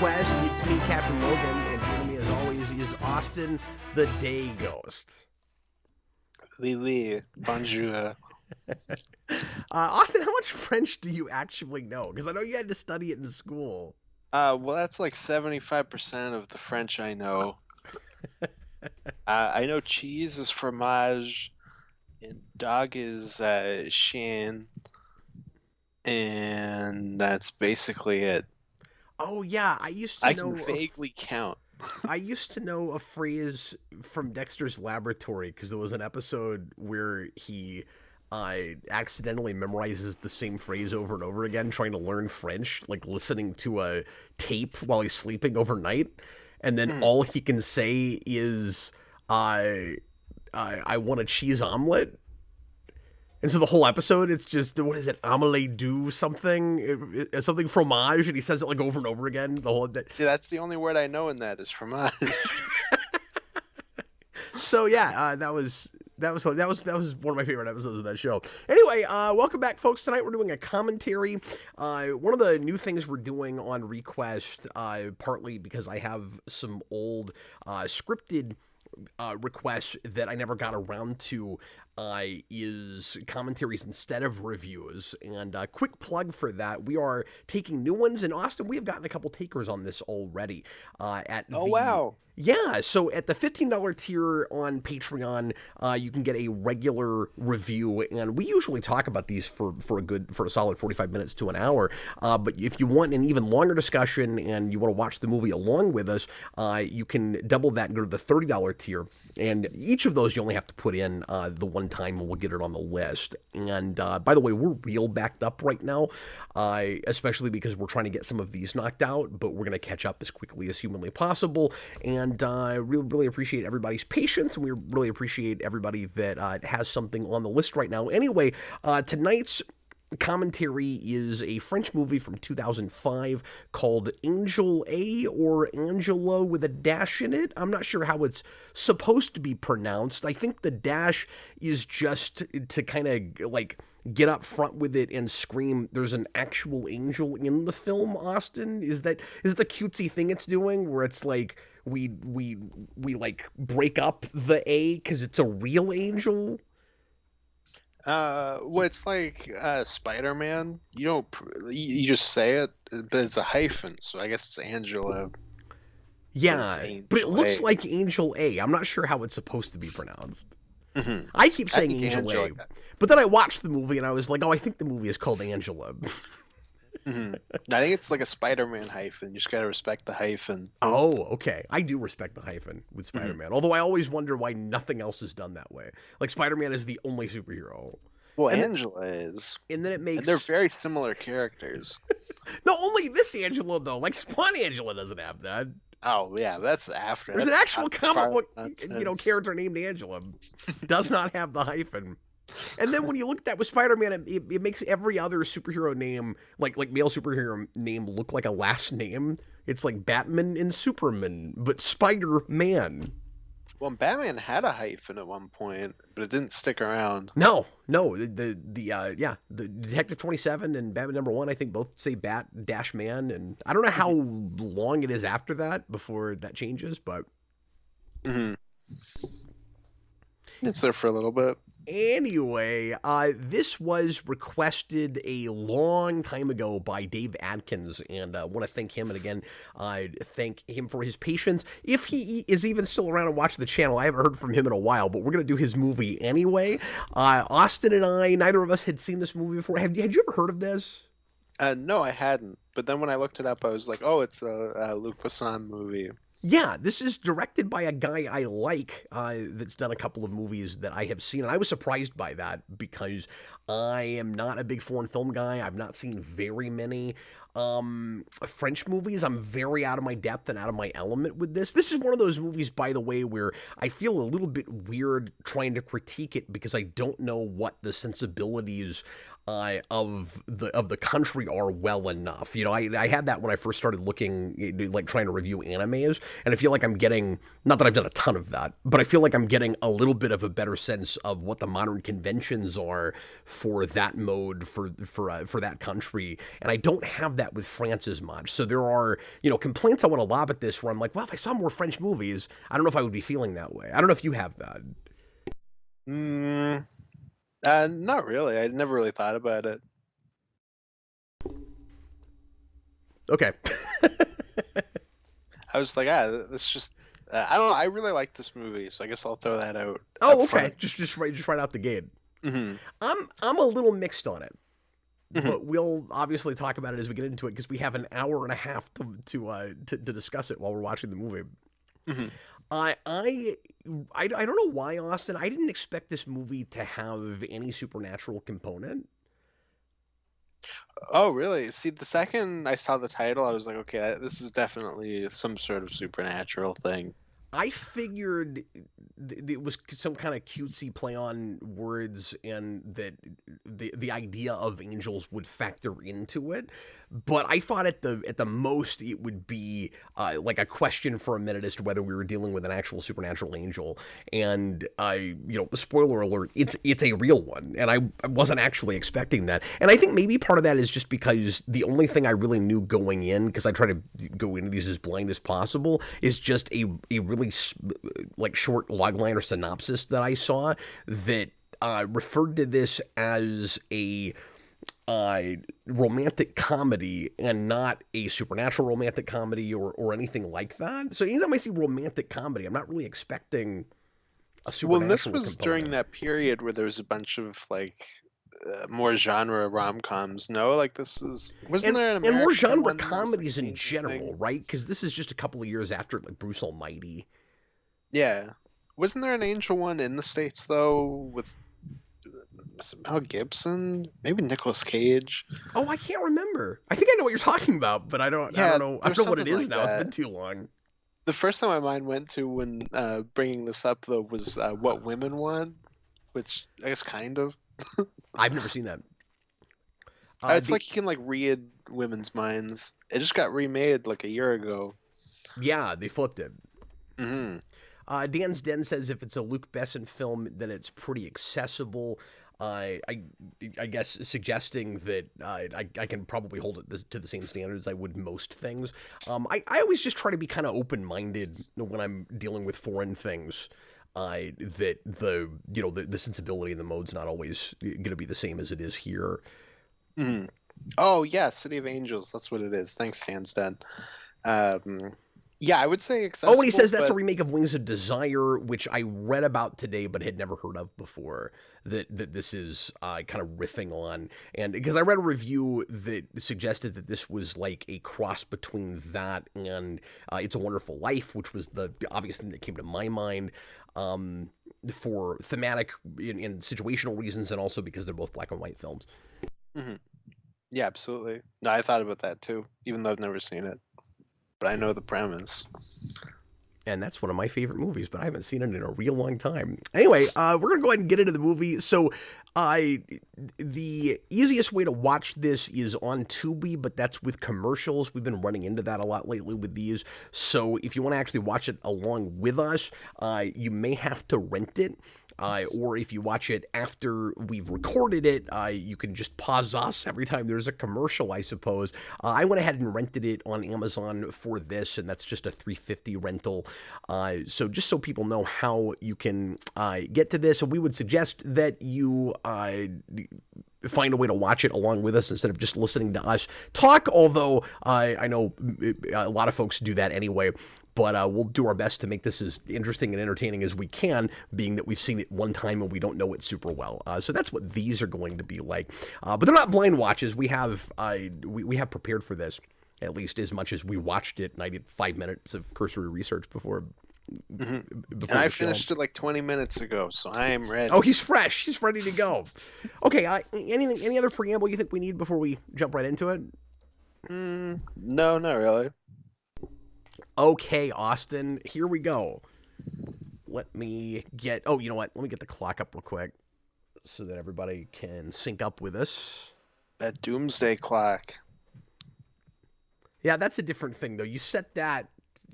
ReQuest. It's me, Captain Logan, and joining me as always is Austin, the Day Ghost. Oui, bonjour. Austin, how much French do you actually know? Because I know you had to study it in school. Well, that's like 75% of the French I know. I know cheese is fromage, and dog is chien, and that's basically it. Oh yeah, I used to I know. can vaguely count. I used to know a phrase from Dexter's Laboratory because there was an episode where he accidentally memorizes the same phrase over and over again, trying to learn French, like listening to a tape while he's sleeping overnight, and then all he can say is I want a cheese omelet. And so the whole episode, it's just, what is it, omelette du something? Something fromage, and he says it like over and over again. The whole. See, that's the only word I know in that is fromage. So yeah, that was one of my favorite episodes of that show. Anyway, welcome back, folks. Tonight we're doing a commentary. One of the new things we're doing on ReQuest, partly because I have some old scripted requests that I never got around to, is commentaries instead of reviews. And quick plug for that, we are taking new ones. And Austin, we have gotten a couple takers on this already. Wow. Yeah, so at the $15 tier on Patreon, you can get a regular review, and we usually talk about these for a solid 45 minutes to an hour. But if you want an even longer discussion and you want to watch the movie along with us, you can double that and go to the $30 tier. And each of those you only have to put in the one time, and we'll get it on the list. And by the way, we're real backed up right now, especially because we're trying to get some of these knocked out, but we're going to catch up as quickly as humanly possible. And I really appreciate everybody's patience, and we really appreciate everybody that has something on the list right now. Anyway, tonight's commentary is a French movie from 2005 called Angel A, or Angela with a dash in it. I'm not sure how it's supposed to be pronounced. I think the dash is just to kind of like get up front with it and scream there's an actual angel in the film. Austin, is it the cutesy thing it's doing where it's like we like break up the A because it's a real angel? Well, it's like Spider-Man. You just say it, but it's a hyphen, so I guess it's Angela. Yeah, but it looks like Angel A. I'm not sure how it's supposed to be pronounced. Mm-hmm. I keep saying Angel A, but then I watched the movie and I was like, oh, I think the movie is called Angela. Mm-hmm. I think it's like a Spider-Man hyphen. You just gotta respect the hyphen. Oh, okay. I do respect the hyphen with Spider-Man. Mm-hmm. Although I always wonder why nothing else is done that way. Like Spider-Man is the only superhero. Well, and Angela is. And then it makes... And they're very similar characters. No, only this Angela, though. Like Spawn Angela doesn't have that. Oh, yeah, that's after. There's an actual comic book, character named Angela. Does not have the hyphen. And then when you look at that with Spider-Man, it makes every other superhero name, like male superhero name, look like a last name. It's like Batman and Superman, but Spider-Man. Well, Batman had a hyphen at one point, but it didn't stick around. No. The Detective 27 and Batman #1, I think both say Bat-Man, and I don't know how long it is after that before that changes, but it's there for a little bit. Anyway, this was requested a long time ago by Dave Adkins, and I want to thank him, and again, thank him for his patience. If he is even still around and watching the channel, I haven't heard from him in a while, but we're going to do his movie anyway. Austin and I, neither of us had seen this movie before. Had you ever heard of this? No, I hadn't. But then when I looked it up, I was like, oh, it's a Luc Besson movie. Yeah, this is directed by a guy I like that's done a couple of movies that I have seen, and I was surprised by that because I am not a big foreign film guy. I've not seen very many French movies. I'm very out of my depth and out of my element with this. This is one of those movies, by the way, where I feel a little bit weird trying to critique it because I don't know what the sensibilities of the country are well enough. You know, I had that when I first started looking, like trying to review animes, and I feel like I'm getting, not that I've done a ton of that, but I feel like I'm getting a little bit of a better sense of what the modern conventions are for that mode for that country, and I don't have that with France as much. So there are, complaints I want to lob at this where I'm like, well, if I saw more French movies, I don't know if I would be feeling that way. I don't know if you have that. Mm, not really. I never really thought about it. Okay. I was like, this just. I don't know. I really like this movie, so I guess I'll throw that out. Oh, up okay. front. Just right out the gate. Mm-hmm. I'm a little mixed on it, Mm-hmm. but we'll obviously talk about it as we get into it because we have an hour and a half to discuss it while we're watching the movie. Mm-hmm. I don't know why, Austin. I didn't expect this movie to have any supernatural component. Oh, really? See, the second I saw the title, I was like, okay, this is definitely some sort of supernatural thing. I figured it was some kind of cutesy play on words, and that the idea of angels would factor into it. But I thought at the most it would be like a question for a minute as to whether we were dealing with an actual supernatural angel. And spoiler alert, it's a real one, and I wasn't actually expecting that. And I think maybe part of that is just because the only thing I really knew going in, because I try to go into these as blind as possible, is just a really like short logline or synopsis that I saw that referred to this as a romantic comedy and not a supernatural romantic comedy or anything like that. So anytime I see romantic comedy, I'm not really expecting a supernatural Well, this was component. during that period where there was a bunch of like more genre rom-coms. No, like wasn't there an and more American genre one that was, like, comedies in the general, thing? right? Because this is just a couple of years after like Bruce Almighty. Yeah. Wasn't there an angel one in the States though with was it Mel Gibson? Maybe Nicolas Cage? Oh, I can't remember. I think I know what you're talking about, but I don't Yeah, know. I there's don't know what it something is like now. It's that. been too long. The first thing my mind went to when bringing this up though was What Women Want, which I guess kind of. I've never seen that. It's like you can like read women's minds. It just got remade like a year ago. Yeah, they flipped it. Hmm. Dan's Den says if it's a Luc Besson film, then it's pretty accessible. I guess suggesting that I can probably hold it to the same standards I would most things. I always just try to be kind of open-minded when I'm dealing with foreign things. That the sensibility and the mode's not always going to be the same as it is here. Hmm. Oh yeah, City of Angels. That's what it is. Thanks, Dan's Den. Yeah, I would say accessible. Oh, and he says that's a but remake of Wings of Desire, which I read about today but had never heard of before. That this is kind of riffing on, and because I read a review that suggested that this was like a cross between that and It's a Wonderful Life, which was the obvious thing that came to my mind for thematic and situational reasons, and also because they're both black and white films. Mhm. Yeah, absolutely. No, I thought about that too, even though I've never seen it. But I know the premise. And that's one of my favorite movies, but I haven't seen it in a real long time. Anyway, we're going to go ahead and get into the movie. So the easiest way to watch this is on Tubi, but that's with commercials. We've been running into that a lot lately with these. So if you want to actually watch it along with us, you may have to rent it. Or if you watch it after we've recorded it, you can just pause us every time there's a commercial, I suppose. I went ahead and rented it on Amazon for this, and that's just a $3.50 rental. So just so people know how you can get to this, and we would suggest that you find a way to watch it along with us instead of just listening to us talk, although I know a lot of folks do that anyway. But we'll do our best to make this as interesting and entertaining as we can, being that we've seen it one time and we don't know it super well. So that's what these are going to be like. But they're not blind watches. We have we have prepared for this, at least as much as we watched it, and I did 5 minutes of cursory research before. And Before I the show. finished it like 20 minutes ago, so I am ready. Oh, he's fresh. He's ready to go. Okay. Any other preamble you think we need before we jump right into it? No, not really. Okay, Austin. Here we go. Let me get. Oh, you know what? Let me get the clock up real quick. so that everybody can sync up with us. That doomsday clock. Yeah, that's a different thing, though. You set that,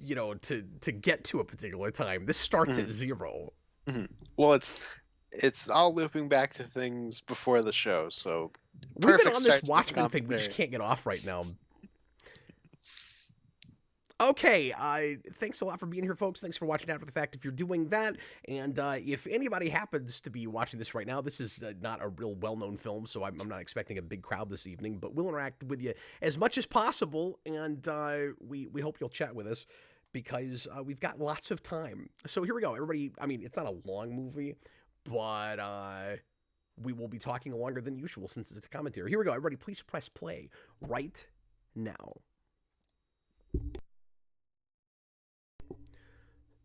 to get to a particular time. This starts at 0. Well, it's all looping back to things before the show, so We've been perfect on this start to the Watchmen thing. We just commentary. can't get off right now. Okay, thanks a lot for being here, folks. Thanks for watching After the Fact if you're doing that. And if anybody happens to be watching this right now, this is not a real well-known film, so I'm not expecting a big crowd this evening, but we'll interact with you as much as possible, and we hope you'll chat with us because we've got lots of time. So here we go. Everybody, I mean, it's not a long movie, but we will be talking longer than usual since it's a commentary. Here we go. Everybody, please press play right now.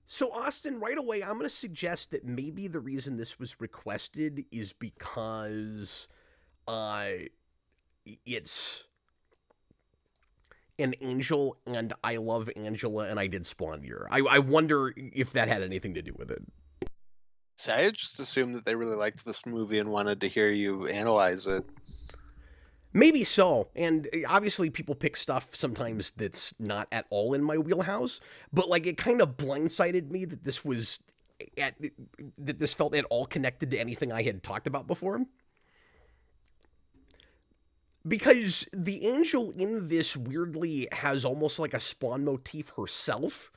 So, Austin, right away, I'm going to suggest that maybe the reason this was requested is because it's an angel, and I love Angela, and I did Spawn Year. I wonder if that had anything to do with it. See, I just assumed that they really liked this movie and wanted to hear you analyze it. Maybe so, and obviously people pick stuff sometimes that's not at all in my wheelhouse, but like it kind of blindsided me that this felt at all connected to anything I had talked about before. Because the angel in this weirdly has almost like a Spawn motif herself.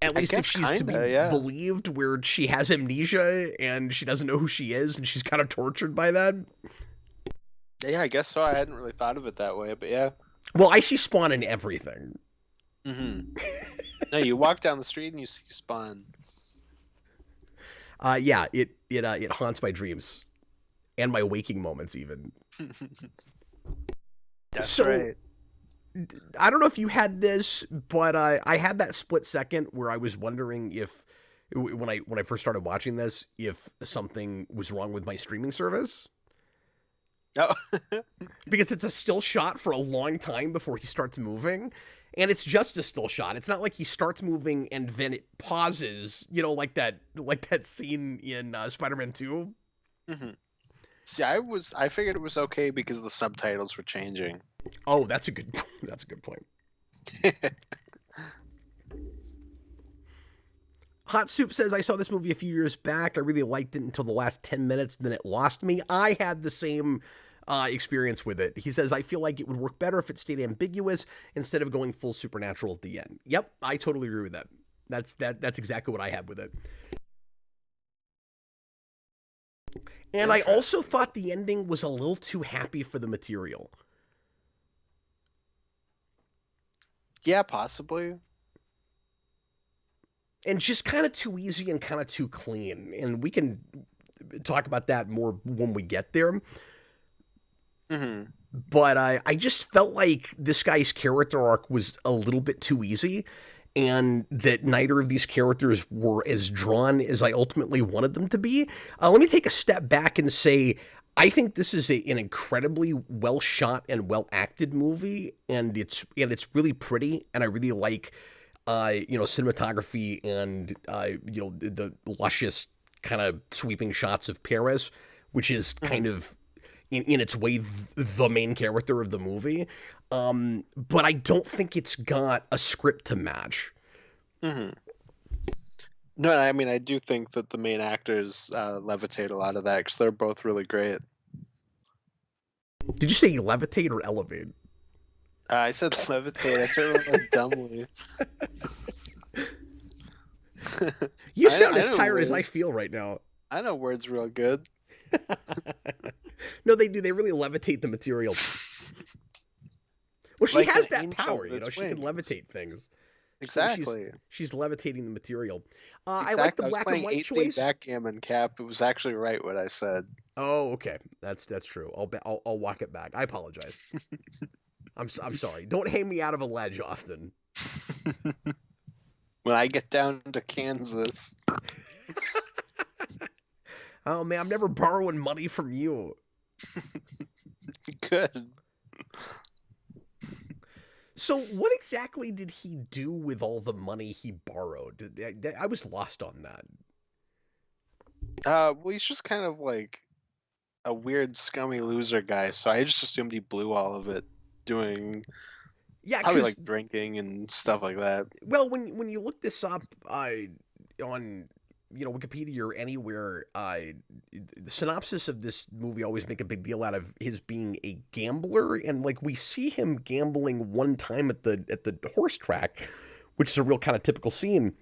At least if she's to be believed, where she has amnesia and she doesn't know who she is and she's kind of tortured by that. Yeah, I guess so. I hadn't really thought of it that way, but yeah. Well, I see Spawn in everything. No, you walk down the street and you see Spawn. Yeah, it haunts my dreams and my waking moments even. That's right. I don't know if you had this, but I had that split second where I was wondering if, when I first started watching this, if something was wrong with my streaming service. Oh. Because it's a still shot for a long time before he starts moving, and it's just a still shot. It's not like he starts moving and then it pauses, like that scene in Spider-Man 2. See, I figured it was okay because the subtitles were changing. Oh, that's a good point. Hot Soup says, I saw this movie a few years back. I really liked it until the last 10 minutes, then it lost me. I had the same experience with it. He says, I feel like it would work better if it stayed ambiguous instead of going full supernatural at the end. Yep, I totally agree with that. That's exactly what I had with it. And I also thought the ending was a little too happy for the material. Yeah, possibly. And just kind of too easy and kind of too clean. And we can talk about that more when we get there. But I just felt like this guy's character arc was a little bit too easy, and that neither of these characters were as drawn as I ultimately wanted them to be. Let me take a step back and say, I think this is an incredibly well shot and well acted movie, and it's really pretty, and I really like cinematography and the luscious kind of sweeping shots of Paris, which is kind of in its way the main character of the movie. But I don't think it's got a script to match. No, I mean, I do think that the main actors levitate a lot of that because they're both really great. Did you say levitate or elevate? I said levitate. I said it like dumbly. You sound as tired as I feel right now. I know words real good. No, they do. They really levitate the material. Well, she Like has an that angel power, with she can wings. levitate things. Exactly. So she's levitating the material. Exactly. I like the I was black and playing white 8D choice. backgammon, Cap. It was actually right what I said. Oh, okay. That's true. I'll walk it back. I apologize. I'm sorry. Don't hang me out of a ledge, Austin. When I get down to Kansas. Oh man, I'm never borrowing money from you. Good. So what exactly did he do with all the money he borrowed? I was lost on that. Well, he's just kind of like a weird, scummy loser guy. So I just assumed he blew all of it doing Yeah, probably because like drinking and stuff like that. well, when you look this up on Wikipedia or anywhere, the synopsis of this movie always make a big deal out of his being a gambler, and like we see him gambling one time at the horse track, which is a real kind of typical scene.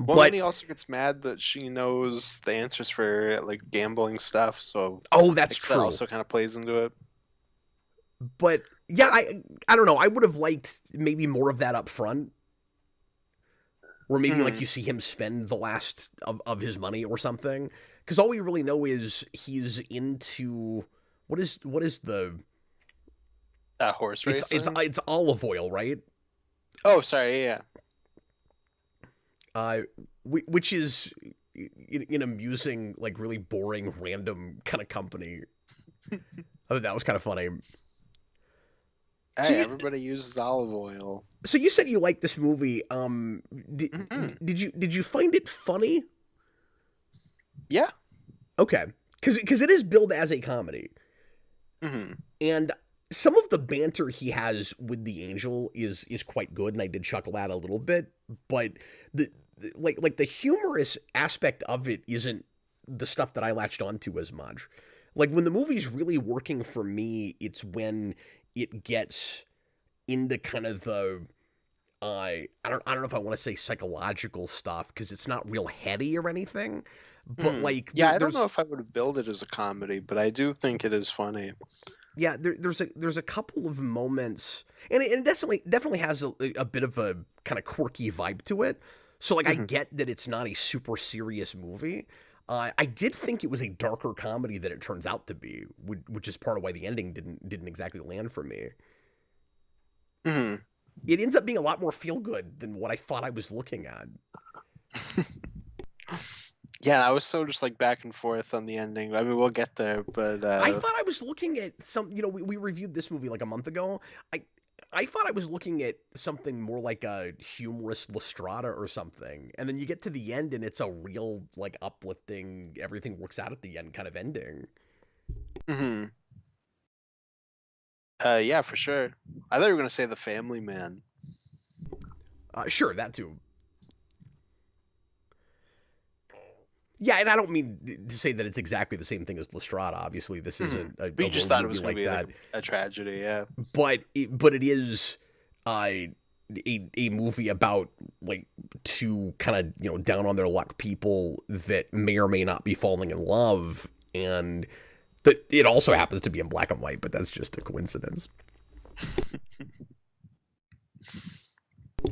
Well, then But he also gets mad that she knows the answers for like gambling stuff. So oh, that's I guess that true. also kind of plays into it. But yeah, I don't know. I would have liked maybe more of that up front. Or maybe like Hmm. you see him spend the last of his money or something. Because all we really know is he's into what is the Horse it's racing. it's olive oil, right? Oh, sorry. Yeah. Uh, which is an amusing, like really boring, random kind of company. I thought that was kind of funny. So Hey, you everybody uses olive oil. so you said you liked this movie. Did, Hmm. did you find it funny? Yeah. Okay, because it is billed as a comedy. Hmm. And some of the banter he has with the angel is quite good, and I did chuckle at a little bit. But like the humorous aspect of it isn't the stuff that I latched onto as much. Like when the movie's really working for me, it's when it gets into kind of the I don't know if I want to say psychological stuff because it's not real heady or anything, but Hmm. like Yeah, I don't know there's if I would have billed it as a comedy, but I do think it is funny. yeah, there's a couple of moments, and it definitely has a bit of a kind of quirky vibe to it. So like I Hmm. get that it's not a super serious movie. I did think it was a darker comedy than it turns out to be, which is part of why the ending didn't exactly land for me. Hmm. It ends up being a lot more feel good than what I thought I was looking at. Yeah, I was so just like back and forth on the ending. I mean, we'll get there, but I thought I was looking at we reviewed this movie like a month ago. I thought I was looking at something more like a humorous Lestrada or something. And then you get to the end and it's a real like uplifting, everything works out at the end kind of ending. hmm. Yeah, for sure. I thought you were gonna say The Family Man. Sure, that too. Yeah, and I don't mean to say that it's exactly the same thing as Lestrada. Obviously, this Hmm. isn't a But you just road thought it movie was gonna like be like that. a tragedy, yeah. But it is uh, a movie about like two kind of down on their luck people that may or may not be falling in love, and that it also happens to be in black and white, but that's just a coincidence.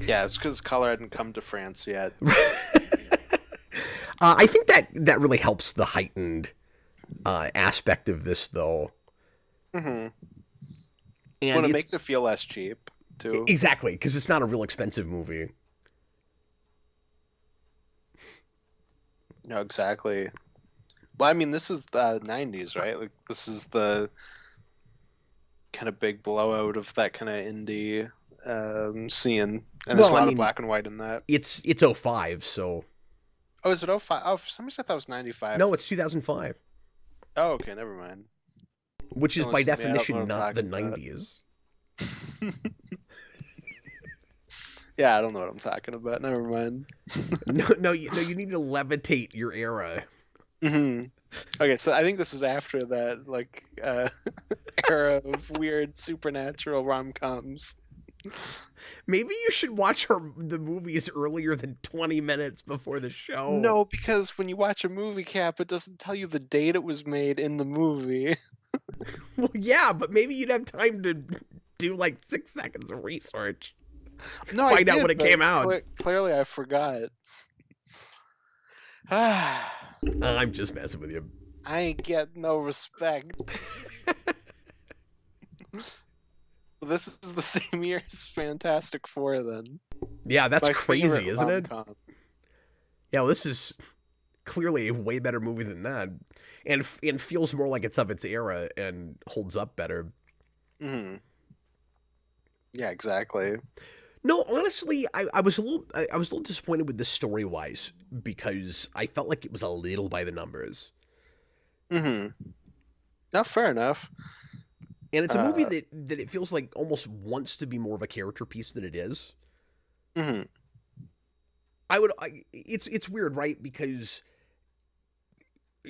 Yeah, it's because color hadn't come to France yet. I think that really helps the heightened aspect of this, though, Hmm. When and it it's makes it feel less cheap, too. exactly because it's not a real expensive movie. No, exactly. Well, I mean, this is the '90s, right? Like, this is the kind of big blowout of that kind of indie scene, and there's a Well, I lot of mean, black and white in that. it's '05, so Oh, is it '05? Oh, for some reason I thought it was '95. no, it's 2005, Oh, okay, never mind. which is Don't by listen to me. I don't know what definition I'm not the talking about. '90s. Yeah, I don't know what I'm talking about. Never mind. No, you need to levitate your era. Hmm. Okay, so I think this is after that, like, era of weird supernatural rom-coms. Maybe you should watch the movies earlier than 20 minutes before the show. No, because when you watch a movie cap, it doesn't tell you the date it was made in the movie. Well, yeah, but maybe you'd have time to do like 6 seconds of research, No, I find out did, when it but came out. clearly I forgot. I I'm just messing with you. ain't get no respect. This is the same year as Fantastic Four, then. Yeah, that's My crazy, favorite isn't it? rom-com. Yeah, well, this is clearly a way better movie than that, and feels more like it's of its era and holds up better. Hmm. Yeah, exactly. No, honestly, I was a little disappointed with this story wise because I felt like it was a little by the numbers. Mm-hmm. Not fair enough. And it's a movie Uh, that it feels like almost wants to be more of a character piece than it is. mm-hmm. It's weird, right? Because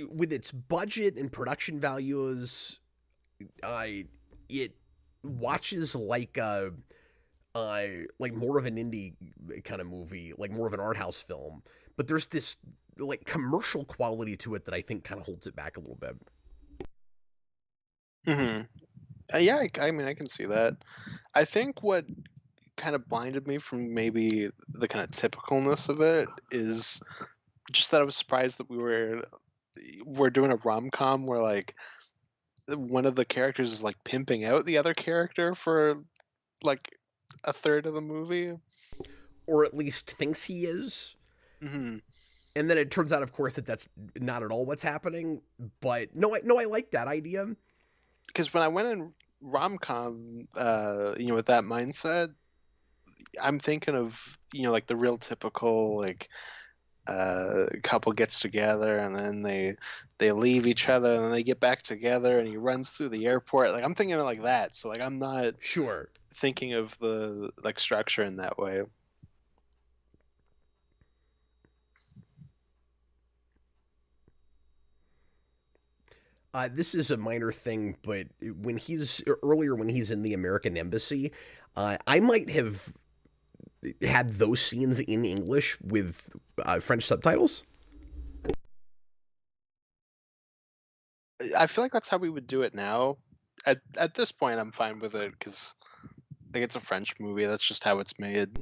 with its budget and production values, I it watches like more of an indie kind of movie, like more of an art house film. But there's this like commercial quality to it that I think kind of holds it back a little bit. Mm-hmm. Yeah, I mean, I can see that. I think what kind of blinded me from maybe the kind of typicalness of it is just that I was surprised that we're doing a rom-com where like one of the characters is like pimping out the other character for like a third of the movie. Or at least thinks he is. Hmm. And then it turns out, of course, that that's not at all what's happening. But no, I like that idea. Because when I went in rom-com, with that mindset, I'm thinking of like the real typical like couple gets together and then they leave each other and then they get back together and he runs through the airport. Like I'm thinking of like that. So like I'm not Sure. thinking of the like structure in that way. This is a minor thing, but when he's in the American embassy, I might have had those scenes in English with French subtitles. I feel like that's how we would do it now. At this point, I'm fine with it because like it's a French movie. That's just how it's made.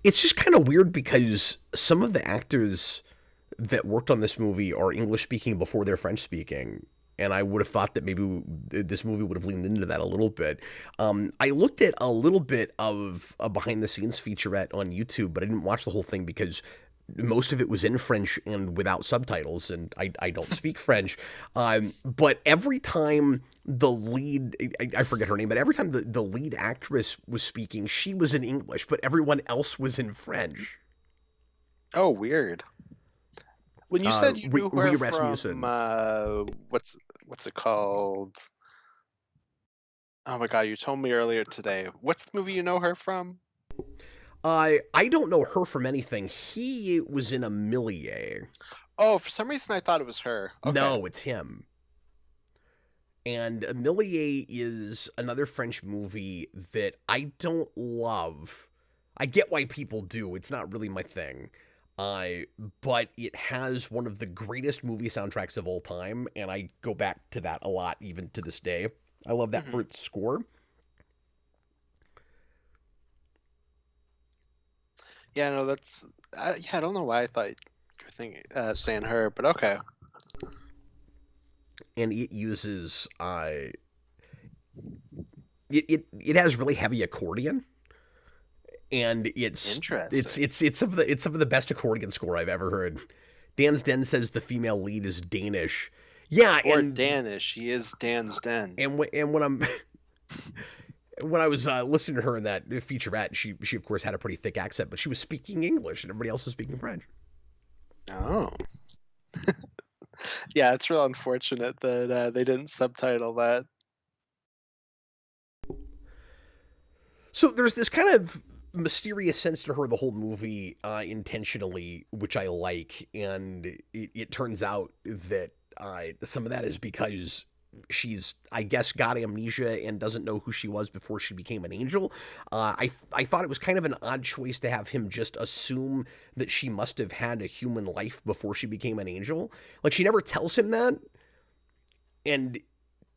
It's just kind of weird because some of the actors that worked on this movie are English speaking before they're French speaking. And I would have thought that maybe this movie would have leaned into that a little bit. I looked at a little bit of a behind the scenes featurette on YouTube, but I didn't watch the whole thing because most of it was in French and without subtitles, and I don't speak French. But every time the lead, I forget her name, but every time the lead actress was speaking, she was in English, but everyone else was in French. Oh, weird. When you said you knew her from Rasmussen. what's it called? Oh my god, you told me earlier today. What's the movie you know her from? I don't know her from anything. He was in Amelie. Oh, for some reason I thought it was her. Okay. No, it's him. And Amelie is another French movie that I don't love. I get why people do. It's not really my thing. But it has one of the greatest movie soundtracks of all time, and I go back to that a lot, even to this day. I love that Hmm. for its score. Yeah, no, I don't know why I thought you were saying her, but okay. And it uses it has really heavy accordion, and Interesting. it's some of the best accordion score I've ever heard. Dan's Den says the female lead is Danish. Yeah, Or Danish. He is Dan's Den. and when I'm when I was listening to her in that featurette, she of course had a pretty thick accent, but she was speaking English and everybody else was speaking French. Oh. Yeah, it's real unfortunate that they didn't subtitle that. So there's this kind of mysterious sense to her the whole movie intentionally, which I like, and it turns out that some of that is because she's, I guess, got amnesia and doesn't know who she was before she became an angel. I thought it was kind of an odd choice to have him just assume that she must have had a human life before she became an angel. Like she never tells him that, and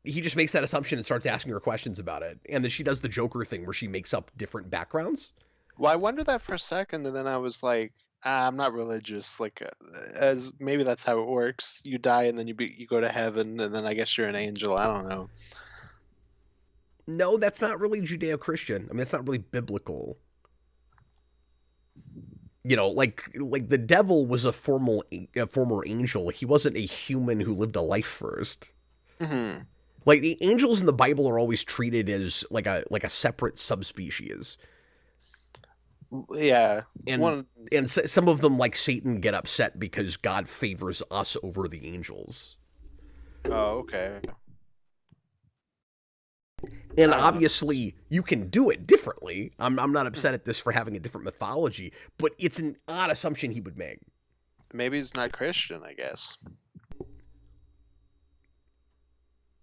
he just makes that assumption and starts asking her questions about it. And then she does the Joker thing where she makes up different backgrounds. Well, I wondered that for a second, and then I was like, I'm not religious. Like, as maybe that's how it works. You die, and then you go to heaven, and then I guess you're an angel. I don't know. No, that's not really Judeo-Christian. I mean, it's not really biblical. You know, like the devil was a former angel. He wasn't a human who lived a life first. Hmm. Like the angels in the Bible are always treated as like a separate subspecies. Yeah. and One. some of them, like Satan, get upset because God favors us over the angels. Oh, okay. And I don't know. obviously, you can do it differently. I'm not upset Mhm. at this for having a different mythology, but it's an odd assumption he would make. Maybe he's not Christian, I guess.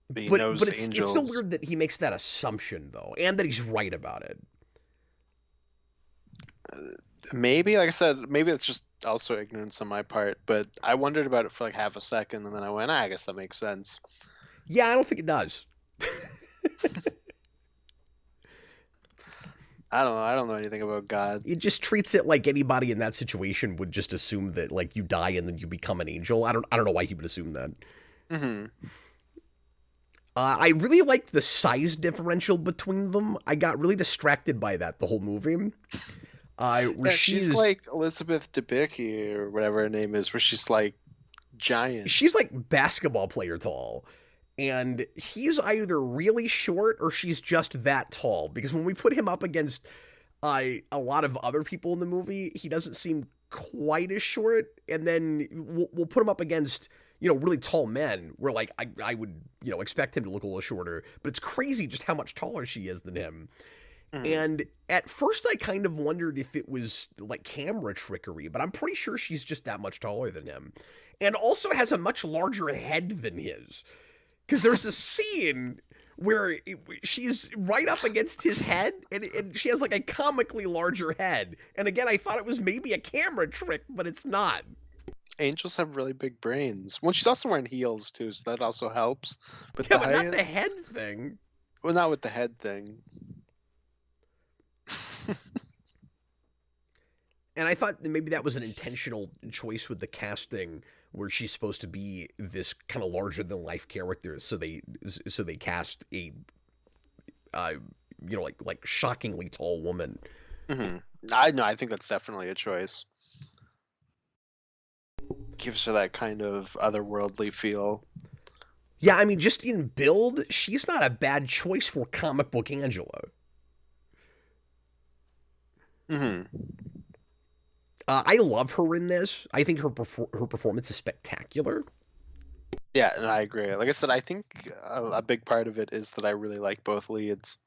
But he But knows it's still angels. weird that he makes that assumption though, and that he's right about it. Maybe, like I said, maybe it's just also ignorance on my part, but I wondered about it for like half a second and then I went, I guess that makes sense. Yeah, I don't think it does. I don't know. I don't know anything about God. It just treats it like anybody in that situation would just assume that like you die and then you become an angel. I don't know why he would assume that. Hmm. I really liked the size differential between them. I got really distracted by that the whole movie. Where Yeah, she's she's like Elizabeth Debicki or whatever her name is, where she's like giant. she's like basketball player tall, and he's either really short or she's just that tall. Because when we put him up against a lot of other people in the movie, he doesn't seem quite as short. And then we'll put him up against really tall men, where like I would expect him to look a little shorter. But it's crazy just how much taller she is than him. Hmm. And at first, I kind of wondered if it was like camera trickery, but I'm pretty sure she's just that much taller than him. And also has a much larger head than his. Because there's a scene where she's right up against his head, and she has like a comically larger head. And again, I thought it was maybe a camera trick, but it's not. Angels have really big brains. Well, she's also wearing heels too, so that also helps with Yeah, the but not height. the head thing. Well, not with the head thing. And I thought that maybe that was an intentional choice with the casting, where she's supposed to be this kind of larger than life character. So they cast a uh, like shockingly tall woman. Hmm. I know. I think that's definitely a choice. Gives her that kind of otherworldly feel. Yeah, I mean, just in build, she's not a bad choice for comic book Angela. Hmm. I love her in this. I think her performance is spectacular. Yeah, and I agree. Like I said, I think a big part of it is that I really like both leads.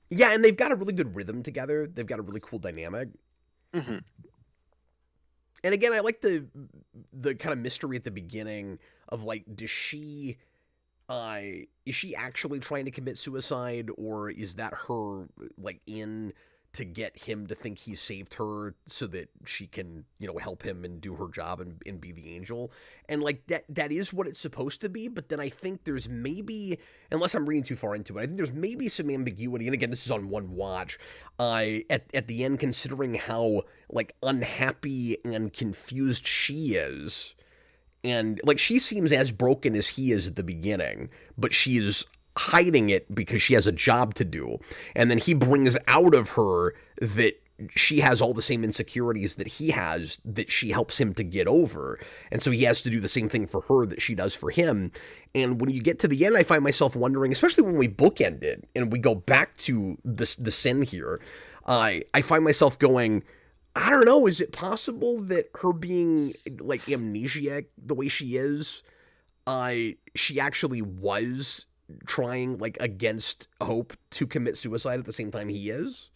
Yeah, and they've got a really good rhythm together. They've got a really cool dynamic. Hmm. And again, I like the kind of mystery at the beginning of like, uh is she actually trying to commit suicide, or is that her like in to get him to think he saved her so that she can help him and do her job and be the angel. And like that is what it's supposed to be, but then I think there's maybe, unless I'm reading too far into it, I think there's maybe some ambiguity. And again, this is on one watch, at the end, considering how like unhappy and confused she is. And like, she seems as broken as he is at the beginning, but she's hiding it because she has a job to do. And then he brings out of her that she has all the same insecurities that he has, that she helps him to get over. And so he has to do the same thing for her that she does for him. And when you get to the end, I find myself wondering, especially when we bookend it and we go back to the sin here, I find myself going, I don't know, is it possible that her being like amnesiac the way she is, she actually was trying like against hope to commit suicide at the same time he is?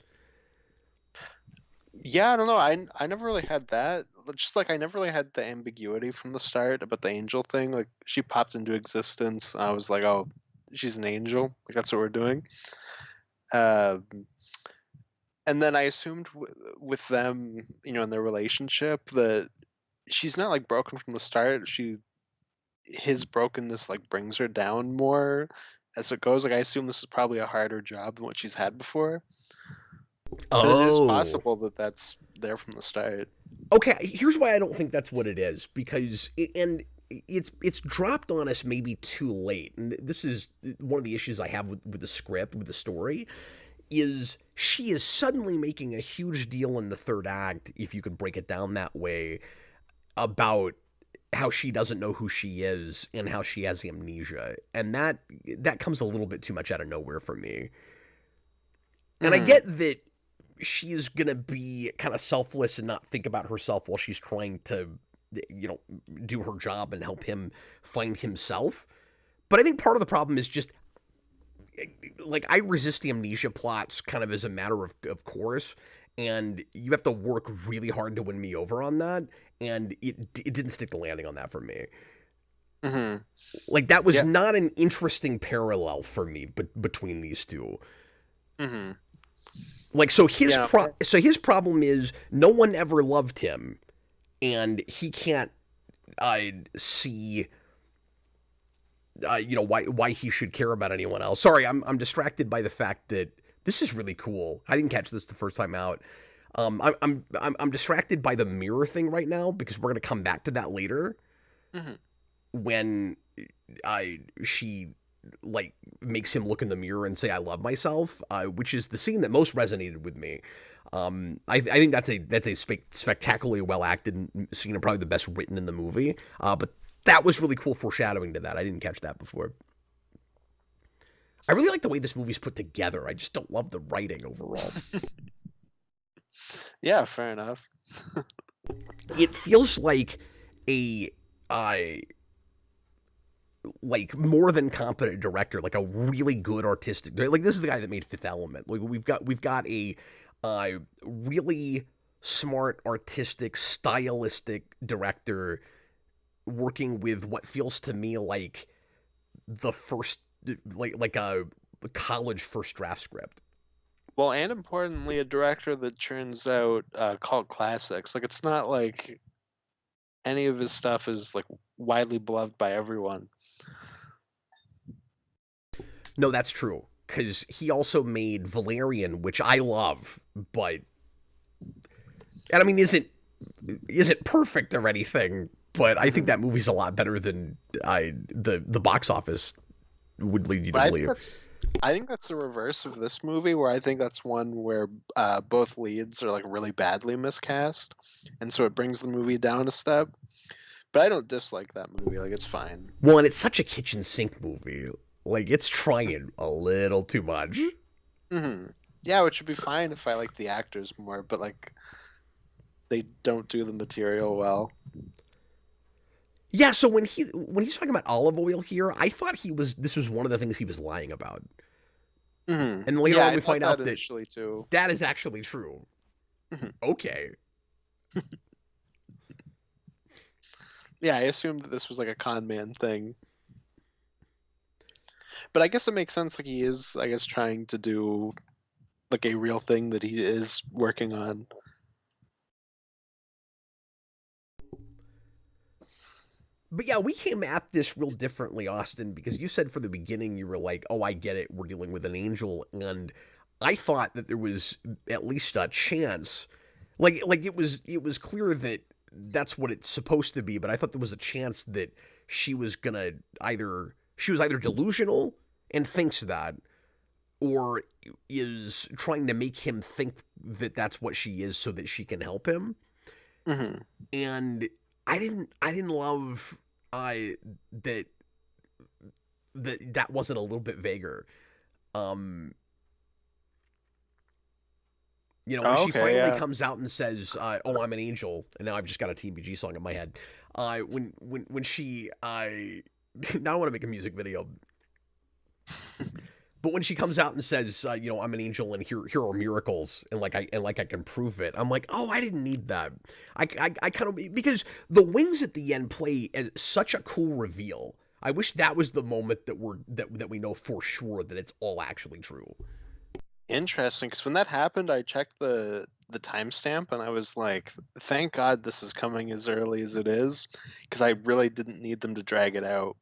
Yeah, I don't know. I never really had that. Just like I never really had the ambiguity from the start about the angel thing. Like she popped into existence, and I was like, oh, she's an angel. Like that's what we're doing. Um, and then I assumed with them, in their relationship, that she's not like broken from the start. His brokenness like brings her down more as it goes. Like I assume this is probably a harder job than what she's had before. But it is Oh. possible that that's there from the start. Okay, here's why I don't think that's what it is, because it's dropped on us maybe too late. And this is one of the issues I have with the script, with the story, is she is suddenly making a huge deal in the third act, if you could break it down that way, about how she doesn't know who she is and how she has amnesia. And that comes a little bit too much out of nowhere for me. And I Hmm. get that she's gonna be kind of selfless and not think about herself while she's trying to, do her job and help him find himself. But I think part of the problem is just like I resist the amnesia plots kind of as a matter of course, and you have to work really hard to win me over on that, and it didn't stick the landing on that for me. Hmm. Like that was Yeah. not an interesting parallel for me, but between these two. Hmm. Like Yeah. so his problem is no one ever loved him, and he can't see why he should care about anyone else. Sorry, I'm distracted by the fact that this is really cool. I didn't catch this the first time out. I'm distracted by the mirror thing right now because we're gonna come back to that later Hmm. when she like makes him look in the mirror and say I love myself, which is the scene that most resonated with me. I think that's a spectacularly well acted scene and probably the best written in the movie. But that was really cool foreshadowing to that. I didn't catch that before. I really like the way this movie's put together. I just don't love the writing overall. Yeah, fair enough. It feels like a uh, like more than competent director, like a really good artistic. Like this is the guy that made Fifth Element. Like we've got a really smart, artistic, stylistic director working with what feels to me like the first like a college first draft script. Well, and importantly, a director that churns out cult classics. Like, it's not like any of his stuff is like widely beloved by everyone. No, that's true because he also made Valerian, which I love, but and I mean isn't perfect or anything, but I think Hmm. that movie's a lot better than the box office would lead you to But believe. I think that's the reverse of this movie, where I think that's one where both leads are like really badly miscast, and so it brings the movie down a step. But I don't dislike that movie. Like, it's fine. Well, and it's such a kitchen sink movie. Like it's trying a little too much. Hmm. Yeah, which would be fine if I liked the actors more, but like they don't do the material well. Yeah, so when he's talking about olive oil here, I thought this was one of the things he was lying about. Hmm. And later Yeah, on I we thought find that out that initially too. that is actually true. Mhm. Okay. Yeah, I assumed that this was like a con man thing. But I guess it makes sense. Like, he is, I guess, trying to do like a real thing that he is working on. But yeah, we came at this real differently, Austin, because you said from the beginning you were like, "Oh, I get it. We're dealing with an angel," and I thought that there was at least a chance, like it was clear that that's what it's supposed to be, but I thought there was a chance that she was either delusional and thinks that, or is trying to make him think that that's what she is so that she can help him. Hmm. And I didn't love that that wasn't a little bit vaguer. Um, when Oh, she okay, finally yeah. comes out and says, "Oh, I'm an angel," and now I've just got a TBG song in my head. When she now I want to make a music video. But when she comes out and says, "I'm an angel and here are miracles," and I can prove it, I'm like, "Oh, I didn't need that." I kind of because the wings at the end play as such a cool reveal. I wish that was the moment that we know for sure that it's all actually true. Interesting, because when that happened, I checked the timestamp and I was like, "Thank God this is coming as early as it is," because I really didn't need them to drag it out.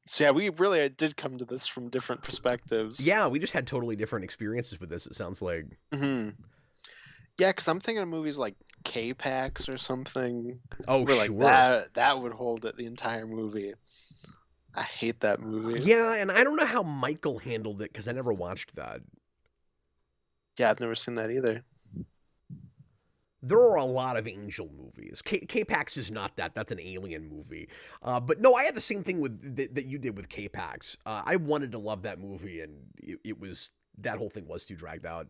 So yeah, we really did come to this from different perspectives. Yeah, we just had totally different experiences with this. It sounds like. Hmm. Yeah, because I'm thinking of movies like K-Pax or something, Oh, where like sure. that would hold it the entire movie. I hate that movie. Yeah, and I don't know how Michael handled it because I never watched that. Yeah, I've never seen that either. There are a lot of angel movies. K-Pax is not that. That's an alien movie. But no, I had the same thing with that you did with K-Pax. I wanted to love that movie, and it was that whole thing was too dragged out.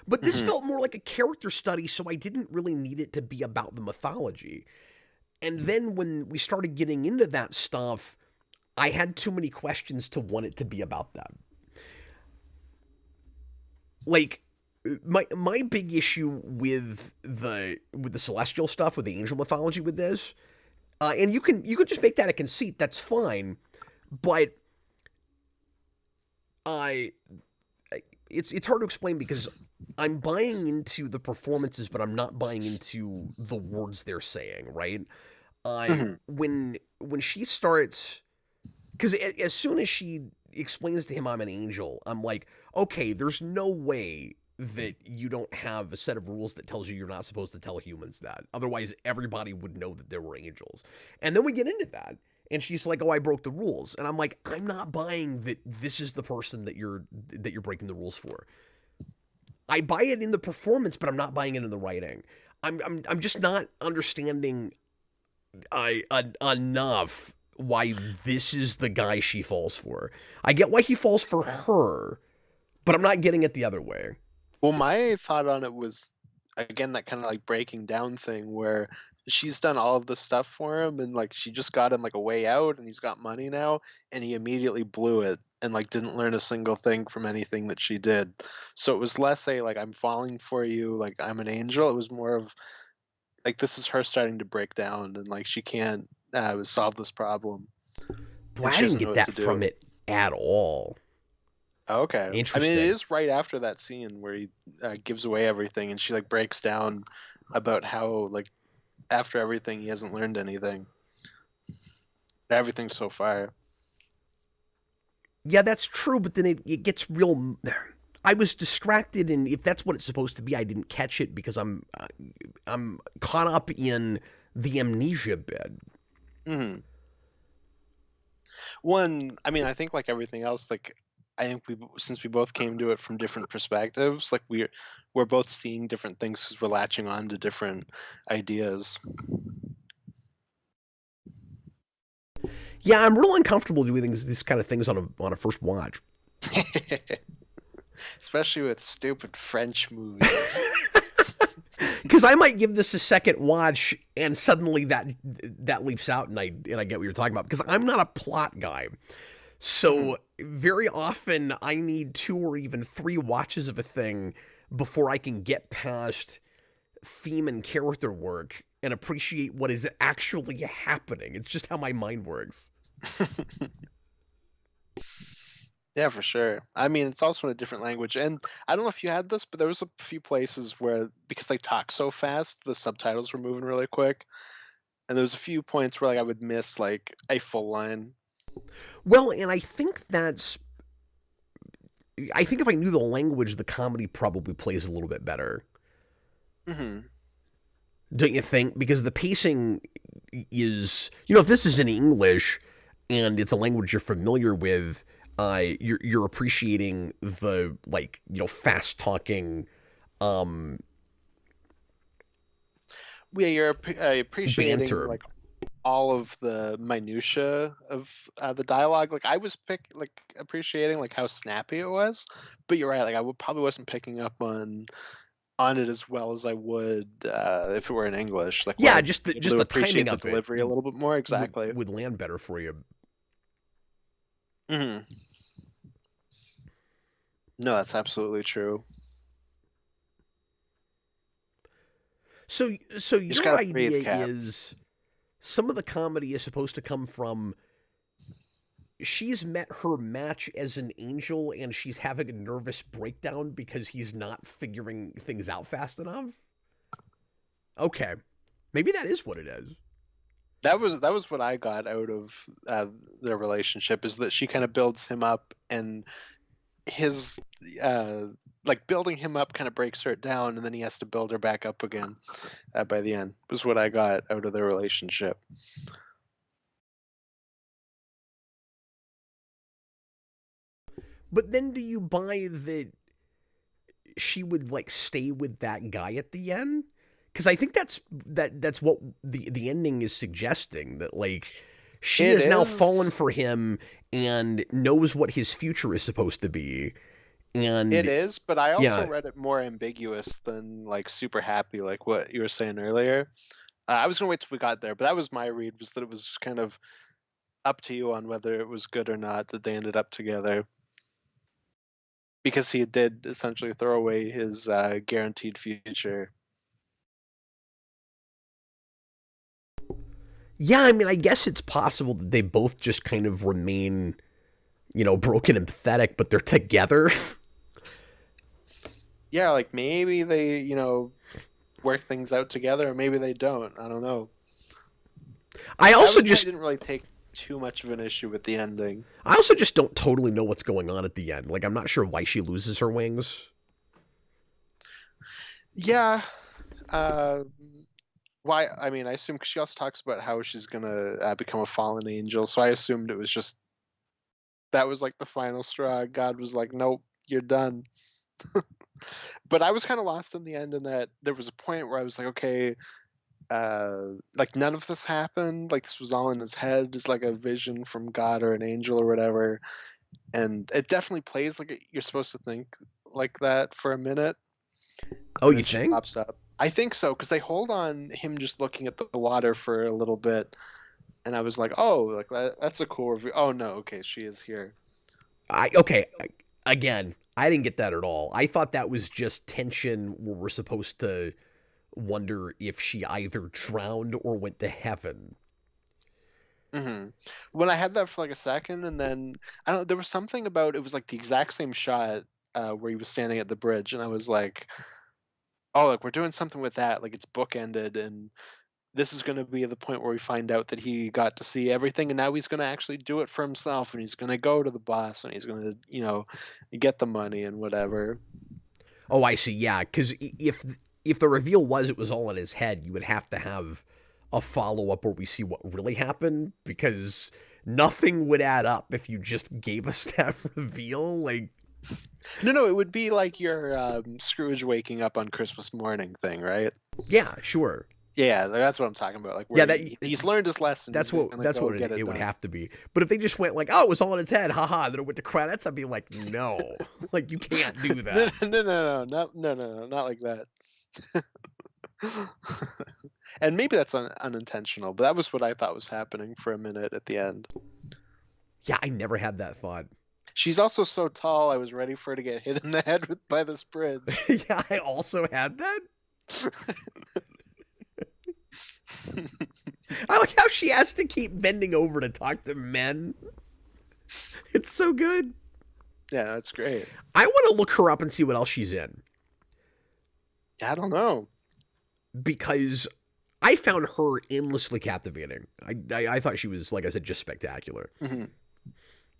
But this Hmm. felt more like a character study, so I didn't really need it to be about the mythology. And then when we started getting into that stuff, I had too many questions to want it to be about that. Like my big issue with the celestial stuff, with the angel mythology, with this, and you could just make that a conceit. That's fine, but I it's hard to explain because I'm buying into the performances, but I'm not buying into the words they're saying. Right? Hmm. When she starts, because as soon as she explains to him I'm an angel, I'm like, okay, there's no way that you don't have a set of rules that tells you you're not supposed to tell humans that. Otherwise, everybody would know that there were angels. And then we get into that. And she's like, "Oh, I broke the rules." And I'm like, "I'm not buying that this is the person that you're breaking the rules for." I buy it in the performance, but I'm not buying it in the writing. I'm just not understanding enough why this is the guy she falls for. I get why he falls for her, but I'm not getting it the other way. Well, my thought on it was again that kind of like breaking down thing where she's done all of the stuff for him and like she just got him like a way out and he's got money now and he immediately blew it and like didn't learn a single thing from anything that she did. So it was less a like I'm falling for you, like I'm an angel. It was more of like this is her starting to break down and like she can't solve this problem Boy, and I she didn't doesn't know get what to that from do. it at all. Okay. I mean, it Interesting. is right after that scene where he gives away everything, and she like breaks down about how like after everything he hasn't learned anything. Everything so far. Yeah, that's true, but then it gets real. I was distracted, and if that's what it's supposed to be, I didn't catch it because I'm caught up in the amnesia bit. Hmm. One, I mean, I think like everything else, like I think we since we both came to it from different perspectives, like we're both seeing different things because we're latching on to different ideas. Yeah, I'm real uncomfortable doing these kind of things on a first watch. Especially with stupid French movies. Because I might give this a second watch, and suddenly that leaps out, and I get what you're talking about. Because I'm not a plot guy, Mhm. so very often I need 2 or even 3 watches of a thing before I can get past theme and character work and appreciate what is actually happening. It's just how my mind works. Yeah, for sure. I mean, it's also in a different language. And I don't know if you had this, but there was a few places where, because they talk so fast, the subtitles were moving really quick. And there was a few points where like I would miss like a full line. Well, and I think if I knew the language, the comedy probably plays a little bit better. Hmm. Don't you think? Because the pacing is, if this is in English and it's a language you're familiar with, you're appreciating the fast talking Yeah, you're appreciating banter. like all of the minutia of the dialogue. Like I was appreciating like how snappy it was, but you're right. Like I would probably wasn't picking up on it as well as I would if it were in English. Like where Yeah, I'd just be able to the timing appreciate the of it delivery a little bit more. Exactly. would land better for you. Hmm. No, that's absolutely true. So You just your gotta breathe, idea Cap. is some of the comedy is supposed to come from she's met her match as an angel and she's having a nervous breakdown because he's not figuring things out fast enough. Okay. Maybe that is what it is. That was what I got out of their relationship is that she kind of builds him up and his uh, like building him up kind of breaks her down and then he has to build her back up again by the end was what I got out of their relationship. But then do you buy that she would stay with that guy at the end? Because I think that's what the ending is suggesting, that she It has now fallen is. for him and knows what his future is supposed to be, It And is, but I also yeah, read it more ambiguous than like super happy, like what you were saying earlier. I was gonna wait till we got there, but that was my read, was that it was kind of up to you on whether it was good or not that they ended up together, because he did essentially throw away his guaranteed future. yeah, I mean, I guess it's possible that they both just kind of remain, broken and pathetic, but they're together. Yeah, like maybe they, work things out together, or maybe they don't. I don't know. I That also was why I just didn't really take too much of an issue with the ending. I also just don't totally know what's going on at the end. Like, I'm not sure why she loses her wings. Yeah. Uh, why? I mean, I assume, 'cause she also talks about how she's gonna become a fallen angel. So I assumed it was just that was like the final straw. God was like, "Nope, you're done." But I was kind of lost in the end, in that there was a point where I was like, okay, like none of this happened. Like this was all in his head. It's like a vision from God or an angel or whatever. And it definitely plays like you're supposed to think like that for a minute, Oh, and you then she think? pops up. I think so, because they hold on him just looking at the water for a little bit, and I was like, oh, like that's a cool review. Oh no, okay, she is here. Okay. Again, I didn't get that at all. I thought that was just tension where we're supposed to wonder if she either drowned or went to heaven. When I had that for like a second, and then I don't. There was something about it was like the exact same shot where he was standing at the bridge, and I was like, oh, like we're doing something with that. Like it's bookended, and this is going to be the point where we find out that he got to see everything, and now he's going to actually do it for himself, and he's going to go to the boss, and he's going to, get the money and whatever. Oh, I see. Yeah, because if the reveal was it was all in his head, you would have to have a follow up where we see what really happened, because nothing would add up if you just gave us that reveal. Like, No, it would be like your Scrooge waking up on Christmas morning thing, right? yeah, sure. Yeah, that's what I'm talking about. Like Yeah, where he's learned his lesson. that's He's what gonna that's go what get it it would done. have to be. But if they just went like, "Oh, it was all in his head," haha, then it went to credits, I'd be like, "No, like you can't do No, that." not like that. And maybe that's unintentional, but that was what I thought was happening for a minute at the end. Yeah, I never had that thought. She's also so tall, I was ready for her to get hit in the head by this bridge. Yeah, I also had that. I like how she has to keep bending over to talk to men. It's so good. Yeah, that's great. I want to look her up and see what else she's in, I don't know. because I found her endlessly captivating. I thought she was, like I said, just spectacular. Mhm.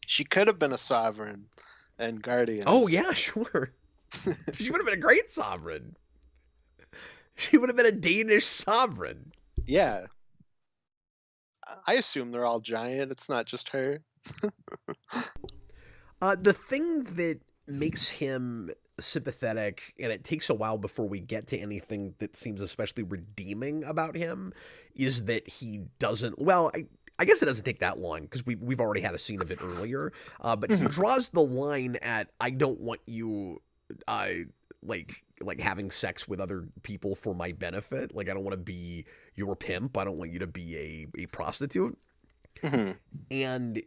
She could have been a sovereign and Guardians. Oh yeah, sure. She would have been a great sovereign. She would have been a Danish sovereign. Yeah. I assume they're all giant. It's not just her. The thing that makes him sympathetic, and it takes a while before we get to anything that seems especially redeeming about him, is that he doesn't. Well, I guess it doesn't take that long, because we've already had a scene of it earlier. But he draws the line at, "I don't want you, like having sex with other people for my benefit. Like, I don't want to be your pimp. I don't want you to be a prostitute." Mhm. And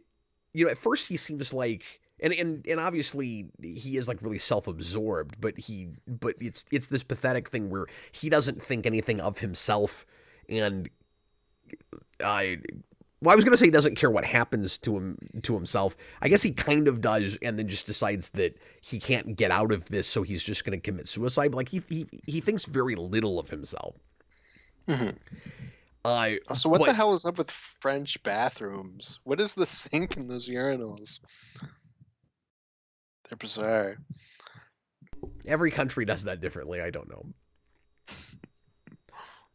at first he seems like, and obviously he is like really self-absorbed, but it's this pathetic thing where he doesn't think anything of himself, and I well, I was gonna say he doesn't care what happens to himself. I guess he kind of does, and then just decides that he can't get out of this, so he's just gonna commit suicide. But like he thinks very little of himself. Mhm. So what But the hell is up with French bathrooms? What is the sink in those urinals? They're bizarre. every country does that differently. I don't know.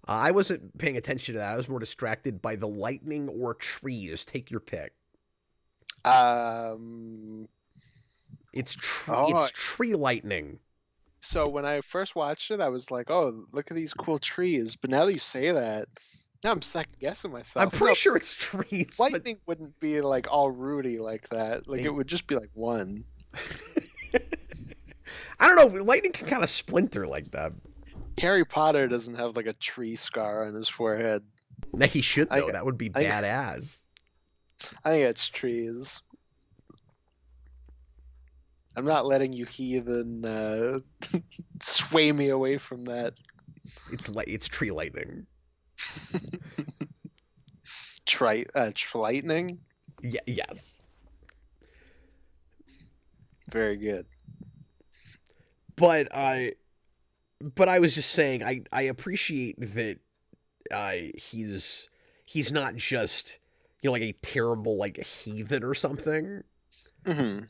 I wasn't paying attention to that. I was more distracted by the lightning or trees. Take your pick. Um. It's Oh, tree lightning. so when I first watched it, I was like, "Oh, look at these cool trees." But now that you say that, now I'm second guessing myself. I'm pretty No, sure it's trees, but lightning wouldn't be like all Rudy like that. Like it would just be like one. I don't know. Lightning can kind of splinter like that. Harry Potter doesn't have like a tree scar on his forehead. Now he should though. I, That would be I, badass. I think it's trees. I'm not letting you heathen sway me away from that. It's tree lightning. Lightning? Yeah, yes. Very good. But I was just saying I appreciate that he's not just like a terrible like heathen or something. Mm-hmm.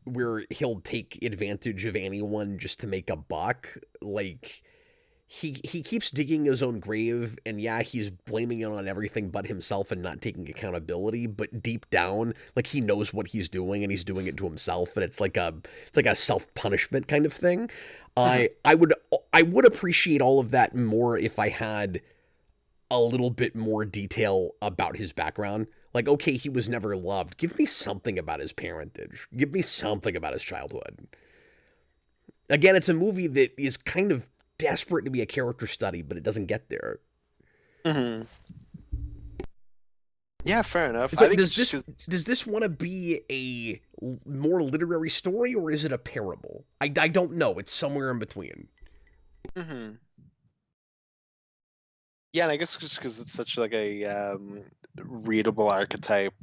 Where he'll take advantage of anyone just to make a buck. Like he keeps digging his own grave, and yeah, he's blaming it on everything but himself and not taking accountability, but deep down, like he knows what he's doing and he's doing it to himself, and it's like a self-punishment kind of thing. I would appreciate all of that more if I had a little bit more detail about his background. Like, okay, he was never loved. Give me something about his parentage. Give me something about his childhood. Again, it's a movie that is kind of desperate to be a character study, but it doesn't get there. Mm-hmm. Yeah, fair enough. Like, does this want to be a more literary story, or is it a parable? I don't know. It's somewhere in between. Mm-hmm. Yeah, and I guess just because it's such like a readable archetype,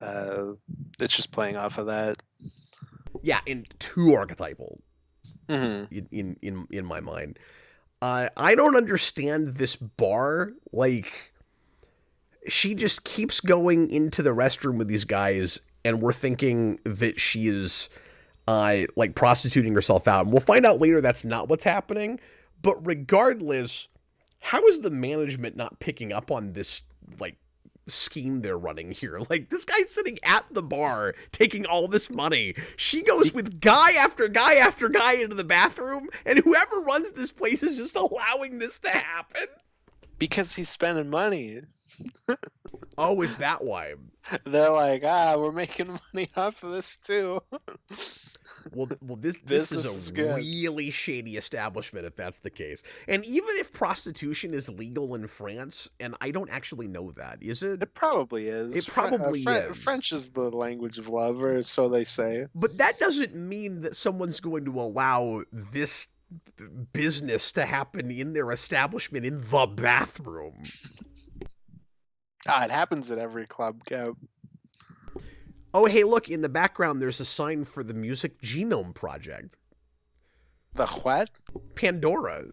it's just playing off of that. Yeah, and too archetypal. Mm-hmm. In my mind, I don't understand this bar. Like, she just keeps going into the restroom with these guys, and we're thinking that she is like prostituting herself out. And we'll find out later that's not what's happening. But regardless, how is the management not picking up on this like scheme they're running here? Like, this guy's sitting at the bar taking all this money. She goes with guy after guy after guy into the bathroom, and whoever runs this place is just allowing this to happen. Because he's spending money. Oh, is that why? They're like, we're making money off of this too. Well, this is a really shady establishment if that's the case. And even if prostitution is legal in France, and I don't actually know that, is it? It probably is. It probably is. French is the language of love, or so they say. But that doesn't mean that someone's going to allow this business to happen in their establishment in the bathroom. It happens at every club, Cap. Oh, hey, look, in the background, there's a sign for the Music Genome Project. The what? Pandora.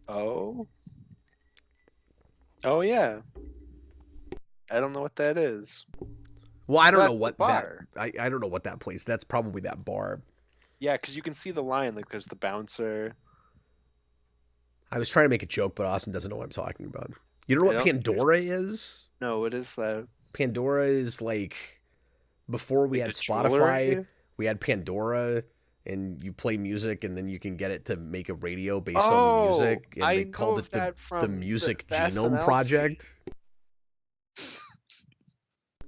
Oh. Oh, yeah. I don't know what that is. Well, I don't know what bar. I don't know what that place. That's probably that bar. Yeah, because you can see the line. Like, there's the bouncer. I was trying to make a joke, but Austin doesn't know what I'm talking about. You don't know what Pandora is? No, what is that? Pandora is like, before we had Spotify, we had Pandora, and you play music, and then you can get it to make a radio based on the music, and they called it the Music Genome Project.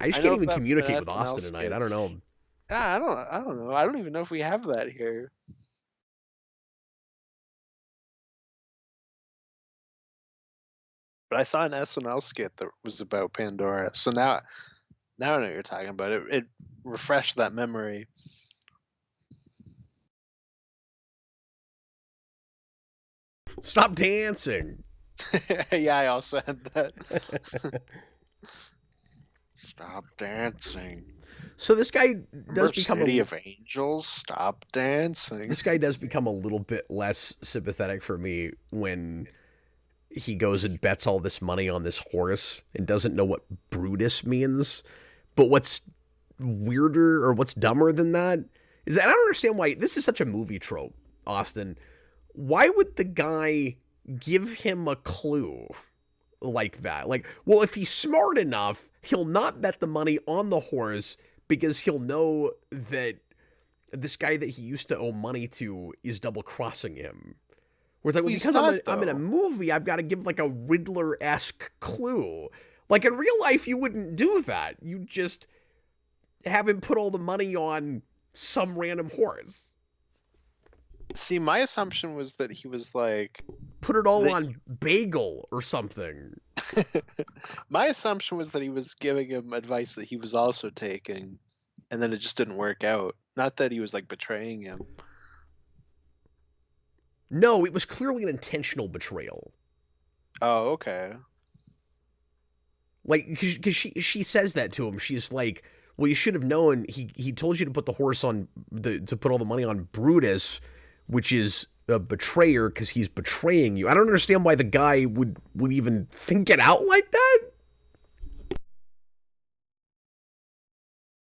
I just can't even communicate with Austin tonight. I don't know. I don't know. I don't even know if we have that here. But I saw an SNL skit that was about Pandora. So now I know what you're talking about. It refreshed that memory. Stop dancing. Yeah, I also had that. Stop dancing. So this guy does become City of Angels. Stop dancing. This guy does become a little bit less sympathetic for me when he goes and bets all this money on this horse and doesn't know what Brutus means. But what's weirder or what's dumber than that is that I don't understand why this is such a movie trope, Austin. Why would the guy give him a clue like that? Like, well, if he's smart enough, he'll not bet the money on the horse because he'll know that this guy that he used to owe money to is double-crossing him. Where it's like, well, because I'm in a movie, I've got to give like a Riddler-esque clue. Like in real life, you wouldn't do that. You just have him put all the money on some random horse. See, my assumption was that he was like Put it all that on bagel or something. my assumption was that he was giving him advice that he was also taking, and then it just didn't work out. Not that he was like betraying him. No, it was clearly an intentional betrayal. Oh, okay. Like, because she says that to him. She's like, "Well, you should have known. He told you to put the horse on to put all the money on Brutus, which is a betrayer because he's betraying you." I don't understand why the guy would even think it out like that.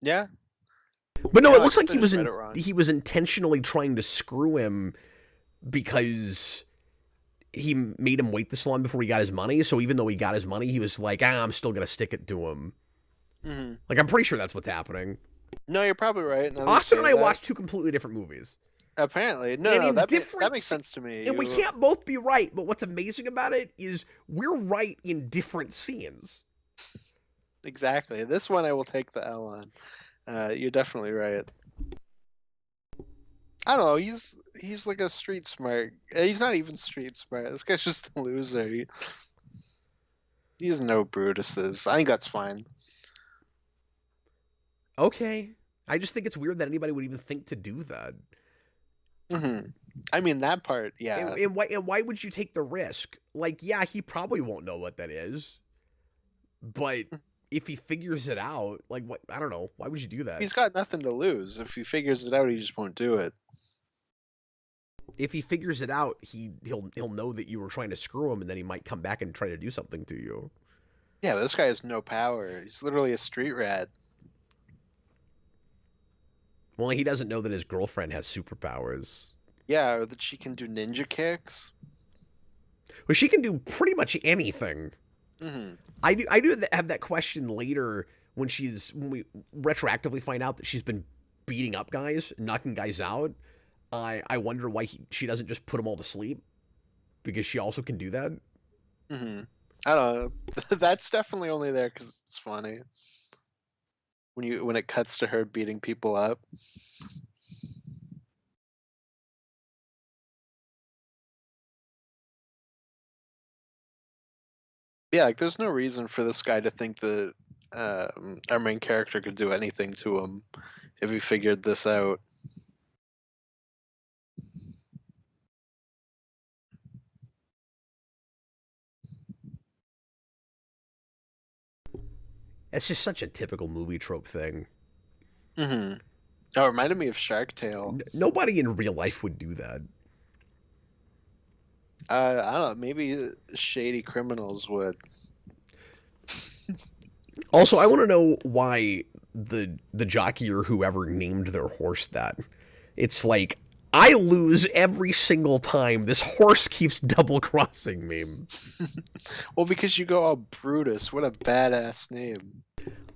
Yeah. But no, Yeah, it looks like I just read it wrong. he was intentionally trying to screw him because he made him wait this long before he got his money. So even though he got his money, he was like, I'm still gonna stick it to him. Mm-hmm. Like, I'm pretty sure that's what's happening. No, you're probably right. Austin and I watched two completely different movies. Apparently. No, that makes sense to me. And we can't both be right, but what's amazing about it is we're right in different scenes. Exactly. This one I will take the L on. You're definitely right. I don't know. He's like a street smart. He's not even street smart. This guy's just a loser. He's no Brutuses. I think that's fine. Okay. I just think it's weird that anybody would even think to do that. Mm-hmm. I mean, that part, yeah. And why would you take the risk? Like, yeah, he probably won't know what that is. But if he figures it out, like, what? I don't know. Why would you do that? He's got nothing to lose. If he figures it out, he just won't do it. If he figures it out, he'll know that you were trying to screw him, and then he might come back and try to do something to you. Yeah, this guy has no power. He's literally a street rat. Well, he doesn't know that his girlfriend has superpowers. Yeah, or that she can do ninja kicks. Well, she can do pretty much anything. Mm-hmm. I do have that question later when we retroactively find out that she's been beating up guys, knocking guys out. I wonder why she doesn't just put them all to sleep, because she also can do that. Mm-hmm. I don't know. That's definitely only there because it's funny. When it cuts to her beating people up. Yeah, like there's no reason for this guy to think that our main character could do anything to him if he figured this out. It's just such a typical movie trope thing. Mm-hmm. Oh, it reminded me of Shark Tale. Nobody in real life would do that. I don't know. Maybe shady criminals would. Also, I want to know why the jockey or whoever named their horse that. It's like, I lose every single time. This horse keeps double crossing me. Well, because you go all Brutus. What a badass name.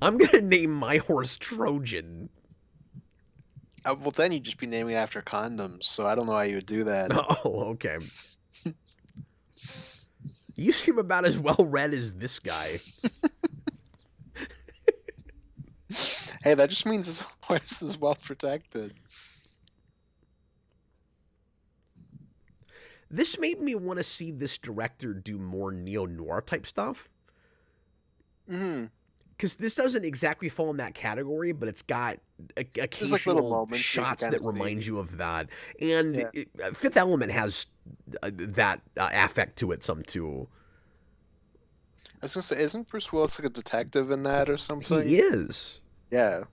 I'm gonna name my horse Trojan. Well, then you'd just be naming it after condoms. So I don't know how you would do that. Oh, okay. You seem about as well read as this guy. Hey, that just means his horse is well protected. This made me want to see this director do more neo-noir type stuff. Mm-hmm. Because this doesn't exactly fall in that category, but it's got occasional like shots that remind you of that. And yeah. Fifth Element has that affect to it some too. I was gonna say, isn't Bruce Willis like a detective in that or something? He is. Yeah.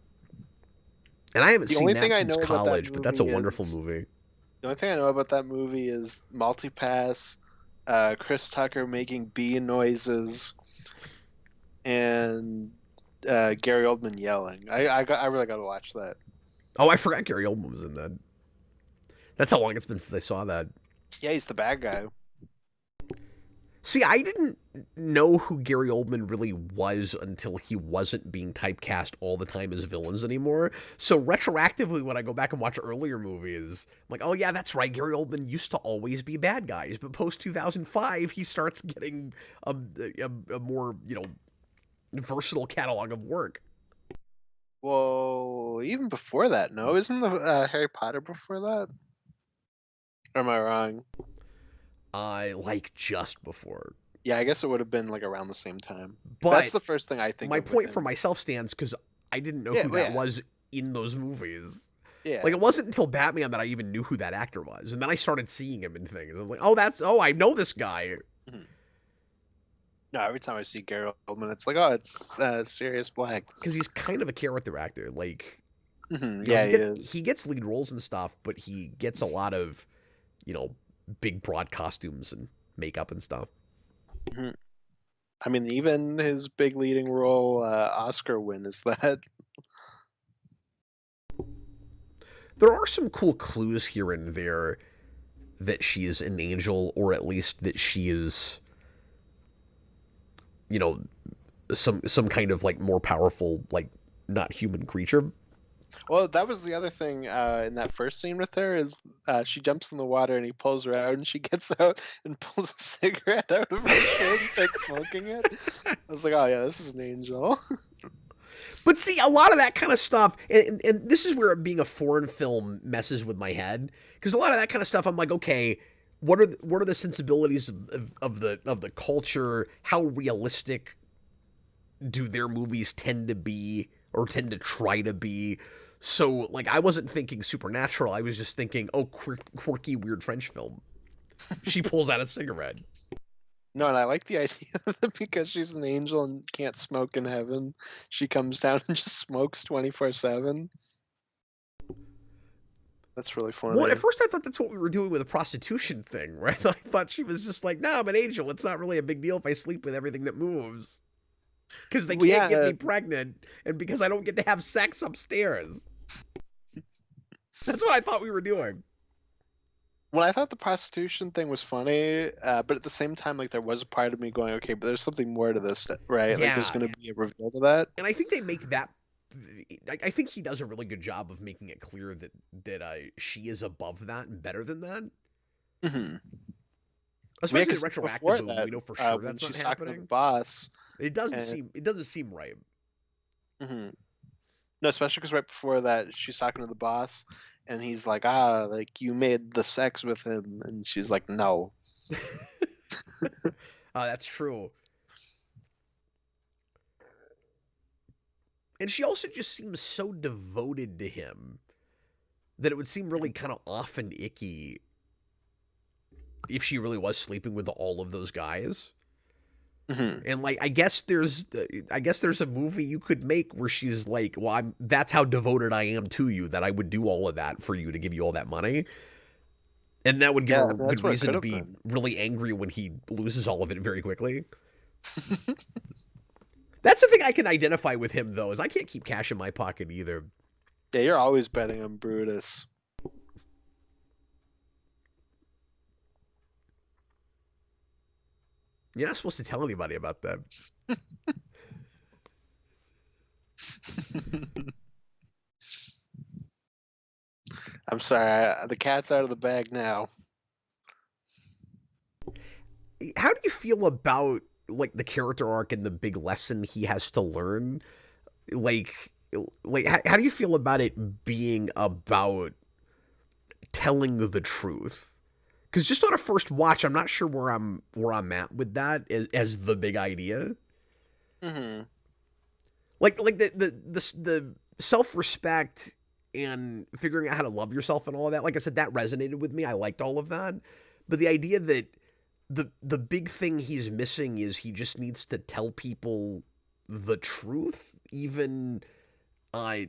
And I haven't seen that since college, but that's a wonderful movie. The only thing I know about that movie is multipass, Chris Tucker making bee noises, and Gary Oldman yelling. I really got to watch that. Oh, I forgot Gary Oldman was in that. That's how long it's been since I saw that. Yeah, he's the bad guy. See, I didn't know who Gary Oldman really was until he wasn't being typecast all the time as villains anymore. So retroactively, when I go back and watch earlier movies, I'm like, oh yeah, that's right. Gary Oldman used to always be bad guys, but post 2005, he starts getting a more versatile catalog of work. Well, even before that, no, isn't the Harry Potter before that? Or am I wrong? Like just before. Yeah, I guess it would have been like around the same time. That's But the first thing I think my of with point for him. myself stands because I didn't know Yeah, who well, that yeah, was in those movies. Like yeah. it wasn't until Batman that I even knew who that actor was, and then I started seeing him in things. I was like, I know this guy Mhm. No, every time I see Gary Oldman, it's like, oh, it's Sirius Black. because he's kind of a character actor. Like Yeah, he he is. gets lead roles and stuff, but he gets a lot of you know big broad costumes and makeup and stuff. Mhm. I mean, even his big leading role Oscar win is that. There are some cool clues here and there that she is an angel, or at least that she is, you know, some kind of like more powerful, like not human creature. Well, that was the other thing in that first scene with her is she jumps in the water and he pulls her out and she gets out and pulls a cigarette out of her shirt and starts smoking it. I was like, oh yeah, this is an angel. But see, a lot of that kind of stuff, and this is where being a foreign film messes with my head, because a lot of that kind of stuff, I'm like, okay, what are the sensibilities of the culture? How realistic do their movies tend to be, or tend to try to be? So, like, I wasn't thinking supernatural. I was just thinking, oh, quirky, weird French film. She pulls out a cigarette. No, and I like the idea that because she's an angel and can't smoke in heaven, she comes down and just smokes 24/7. That's really Well, at funny. first I thought that's what we were doing with the prostitution thing, right? I thought she was just like, no, I'm an angel. It's not really a big deal if I sleep with everything that moves. Because they Well, can't get yeah, me pregnant, and because I don't get to have sex upstairs. That's what I thought we were doing. well, I thought the prostitution thing was funny, but at the same time, like there was a part of me going, okay, but there's something more to this, right? Like there's Yeah, going to be a reveal to that. and I think they make that. I think he does a really good job of making it clear that she is above that and better than that. Hmm. Yeah, Especially the because retroactive before movie, that, we know for sure when that's not she's talking to the happening. boss, and It doesn't seem right. mhm. No, especially because right before that, she's talking to the boss, and he's like, "Ah, like you made the sex with him," and she's like, "No." That's true. And she also just seems so devoted to him that it would seem really kind of off and icky if she really was sleeping with all of those guys. Hmm. And like, I guess there's a movie you could make where she's like, "Well, that's how devoted I am to you that I would do all of that for you to give you all that money." And that would give Yeah, her I a mean, good that's what it reason could to have be been. really angry when he loses all of it very quickly. That's the thing I can identify with him though, is I can't keep cash in my pocket either. Yeah, you're always betting on Brutus. You're not supposed to tell anybody about that. I'm sorry, the cat's out of the bag now. How do you feel about like the character arc and the big lesson he has to learn? Like how do you feel about it being about telling the truth? Because just on a first watch, I'm not sure where I'm at with that as the big idea. Hmm. Like the self respect and figuring out how to love yourself and all of that. Like I said, that resonated with me. I liked all of that, but the idea that the big thing he's missing is he just needs to tell people the truth, even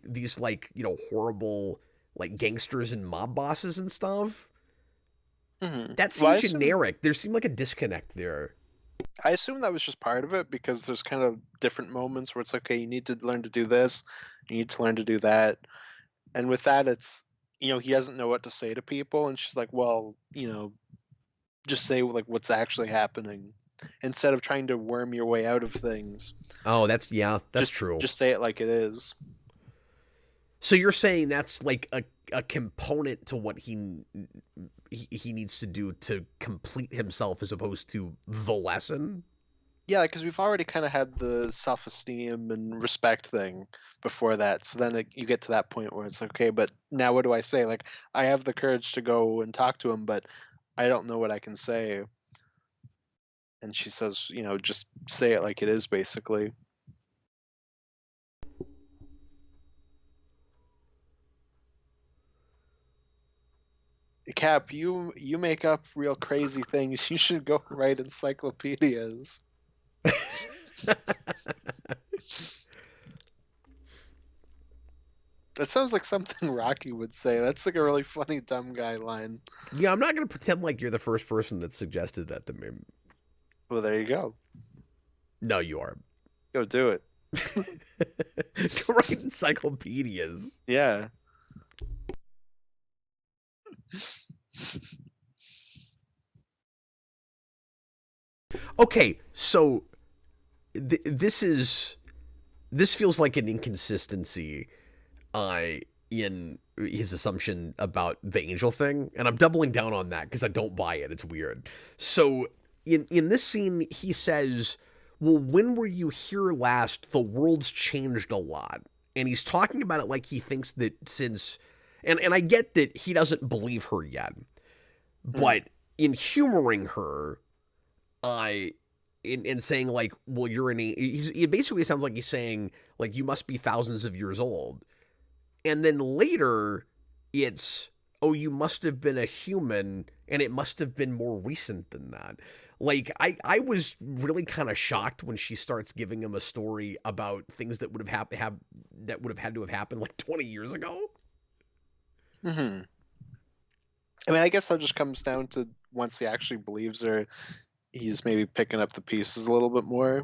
these like horrible like gangsters and mob bosses and stuff. Hmm. That Well, seemed generic. There seemed like a disconnect there. I assume that was just part of it because there's kind of different moments where it's okay, you need to learn to do this, you need to learn to do that, and with that, it's he doesn't know what to say to people, and she's like, well, just say like what's actually happening instead of trying to worm your way out of things. Oh, that's Just true. just say it like it is. So you're saying that's like a component to what he needs to do to complete himself as opposed to the lesson? Yeah, because we've already kind of had the self-esteem and respect thing before that. So then you get to that point where it's okay, but now what do I say? Like, I have the courage to go and talk to him, but I don't know what I can say. And she says, just say it like it is, basically. Cap, you make up real crazy things. You should go write encyclopedias. That sounds like something Rocky would say. That's like a really funny dumb guy line. Yeah, I'm not going to pretend like you're the first person that suggested that to me. Well, there you go. No, you are. Go do it. Go write encyclopedias. Yeah. Okay, so this feels like an inconsistency in his assumption about the angel thing, and I'm doubling down on that because I don't buy it. It's weird. So in this scene, he says, "Well, when were you here last? The world's changed a lot," and he's talking about it like he thinks that since, and I get that he doesn't believe her yet, but in humoring her, I. In saying like, well, you're it basically sounds like he's saying like you must be thousands of years old. And then later, it's, oh, you must have been a human, and it must have been more recent than that. Like, I was really kind of shocked when she starts giving him a story about things that would that would have had to have happened like 20 years ago. I mean, I guess that just comes down to once he actually believes her, he's maybe picking up the pieces a little bit more.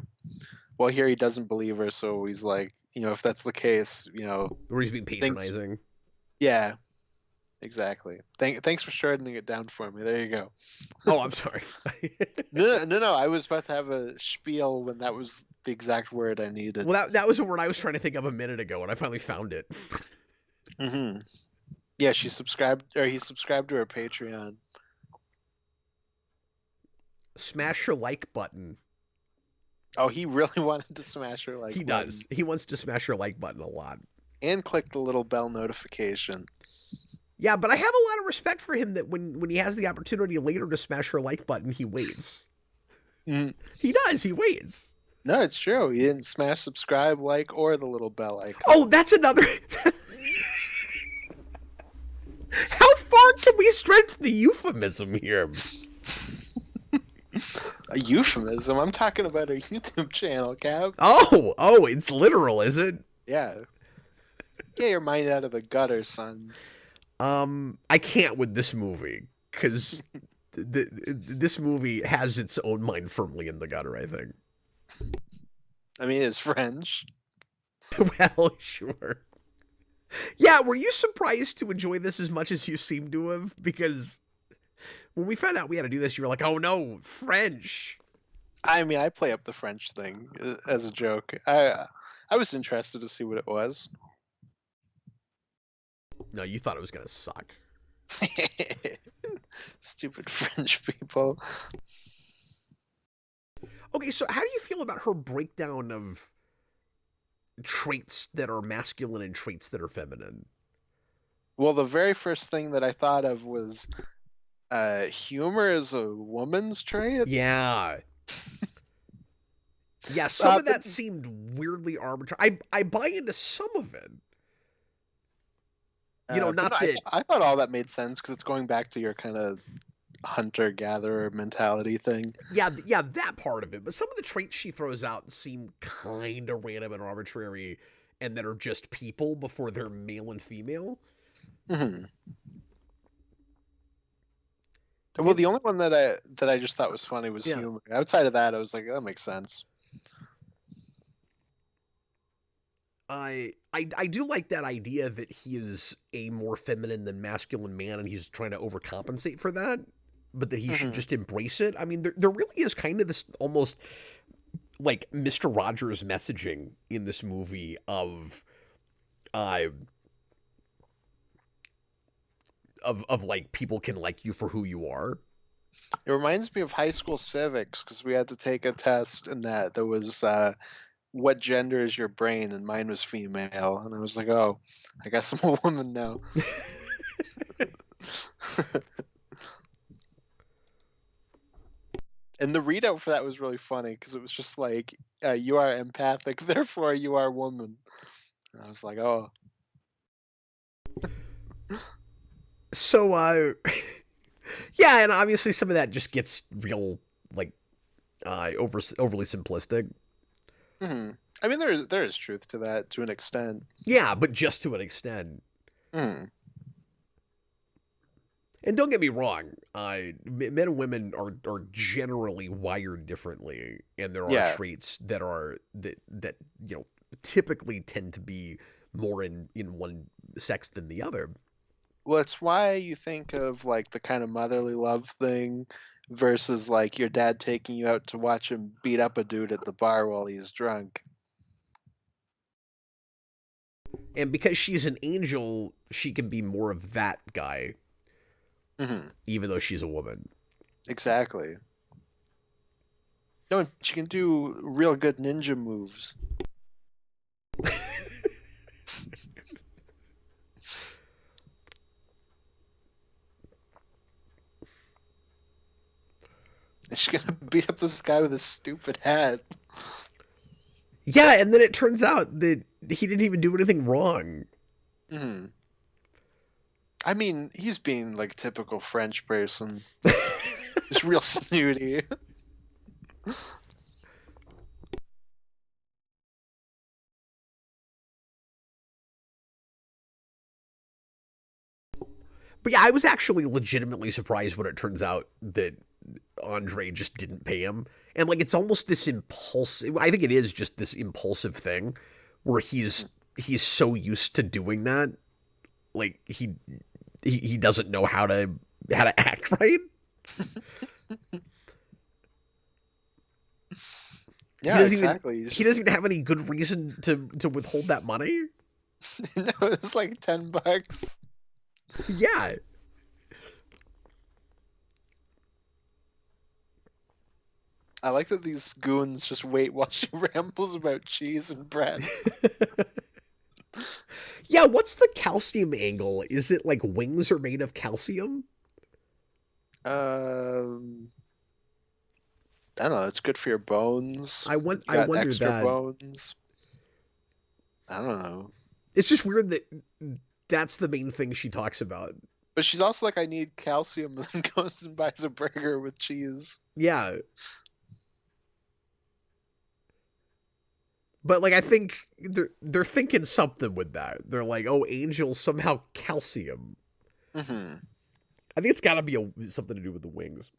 Well, here he doesn't believe her, so he's like, if that's the case, Or he's being patronizing. Yeah, exactly. Thanks for shortening it down for me. There you go. Oh, I'm sorry. No. I was about to have a spiel when that was the exact word I needed. Well, that was a word I was trying to think of a minute ago, and I finally found it. Yeah, he subscribed to her Patreon. Smash your like button. Oh, he really wanted to smash her like He button. does. He wants to smash your like button a lot. And click the little bell notification. Yeah, but I have a lot of respect for him that when he has the opportunity later to smash her like button, he waits. He does. He waits. No, it's true. He didn't smash subscribe, like, or the little bell icon. Oh, that's another... How far can we stretch the euphemism here? A euphemism? I'm talking about a YouTube channel, Cap. Oh, it's literal, is it? Yeah. Get your mind out of the gutter, son. I can't with this movie, because this movie has its own mind firmly in the gutter, I think. I mean, it's French. Well, sure. Yeah, were you surprised to enjoy this as much as you seem to have? Because when we found out we had to do this, you were like, oh no, French. I mean, I play up the French thing as a joke. I was interested to see what it was. No, you thought it was going to suck. Stupid French people. Okay, so how do you feel about her breakdown of traits that are masculine and traits that are feminine? Well, the very first thing that I thought of was humor is a woman's trait. Yeah. Yeah, some of that seemed weirdly arbitrary. I buy into some of it. Not that... I thought all that made sense because it's going back to your kind of hunter-gatherer mentality thing. Yeah, that part of it. But some of the traits she throws out seem kind of random and arbitrary, and that are just people before they're male and female. Well, the only one that I just thought was funny was humor. Outside of that, I was like, that makes sense. I do like that idea that he is a more feminine than masculine man, and he's trying to overcompensate for that, but that he should just embrace it. I mean, there really is kind of this almost like Mr. Rogers messaging in this movie of like people can like you for who you are. It reminds me of high school civics because we had to take a test and that there was what gender is your brain, and mine was female, and I was like, oh, I guess I'm a woman now. And the readout for that was really funny because it was just like, you are empathic, therefore you are woman. And I was like, oh. So, yeah, and obviously some of that just gets real, like, overly simplistic. Hmm. I mean, there is truth to that to an extent. Yeah, but just to an extent. Hmm. And don't get me wrong, men and women are generally wired differently, and there are Yeah. traits that typically tend to be more in one sex than the other. Well, it's why you think of like the kind of motherly love thing versus like your dad taking you out to watch him beat up a dude at the bar while he's drunk. And because she's an angel, she can be more of that guy, Hmm. even though she's a woman. Exactly. No, she can do real good ninja moves. And she's gonna beat up this guy with a stupid hat. Yeah, and then it turns out that he didn't even do anything wrong. Hmm. I mean, he's being like a typical French person. Just real snooty. But yeah, I was actually legitimately surprised when it turns out that Andre just didn't pay him. And like it's almost this impulsive I think it is just this impulsive thing where he's so used to doing that. Like he doesn't know how to act right. Yeah, exactly. He doesn't even have any good reason to withhold that money. No, it's like $10. Yeah. I like that these goons just wait while she rambles about cheese and bread. Yeah, what's the calcium angle? Is it like wings are made of calcium? Um, I don't know. It's good for your bones. You I got wonder extra that. bones. I don't know. It's just weird that that's the main thing she talks about. But she's also like, I need calcium, and then goes and buys a burger with cheese. Yeah. But like I think they're thinking something with that. They're like, "Oh, Angel somehow calcium." Hmm. I think it's got to be something to do with the wings.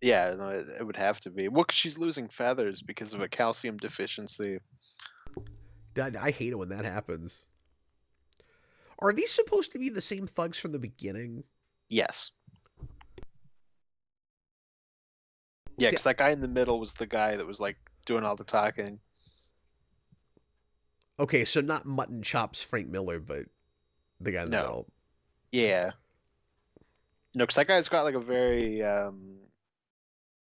Yeah, no, it would have to be. Well, 'cause she's losing feathers because of a calcium deficiency. I hate it when that happens. Are these supposed to be the same thugs from the beginning? Yes. Yeah, See, because that guy in the middle was the guy that was like doing all the talking. okay, so not Mutton Chops Frank Miller, but the guy in the No. middle. Yeah. No, because that guy's got like a very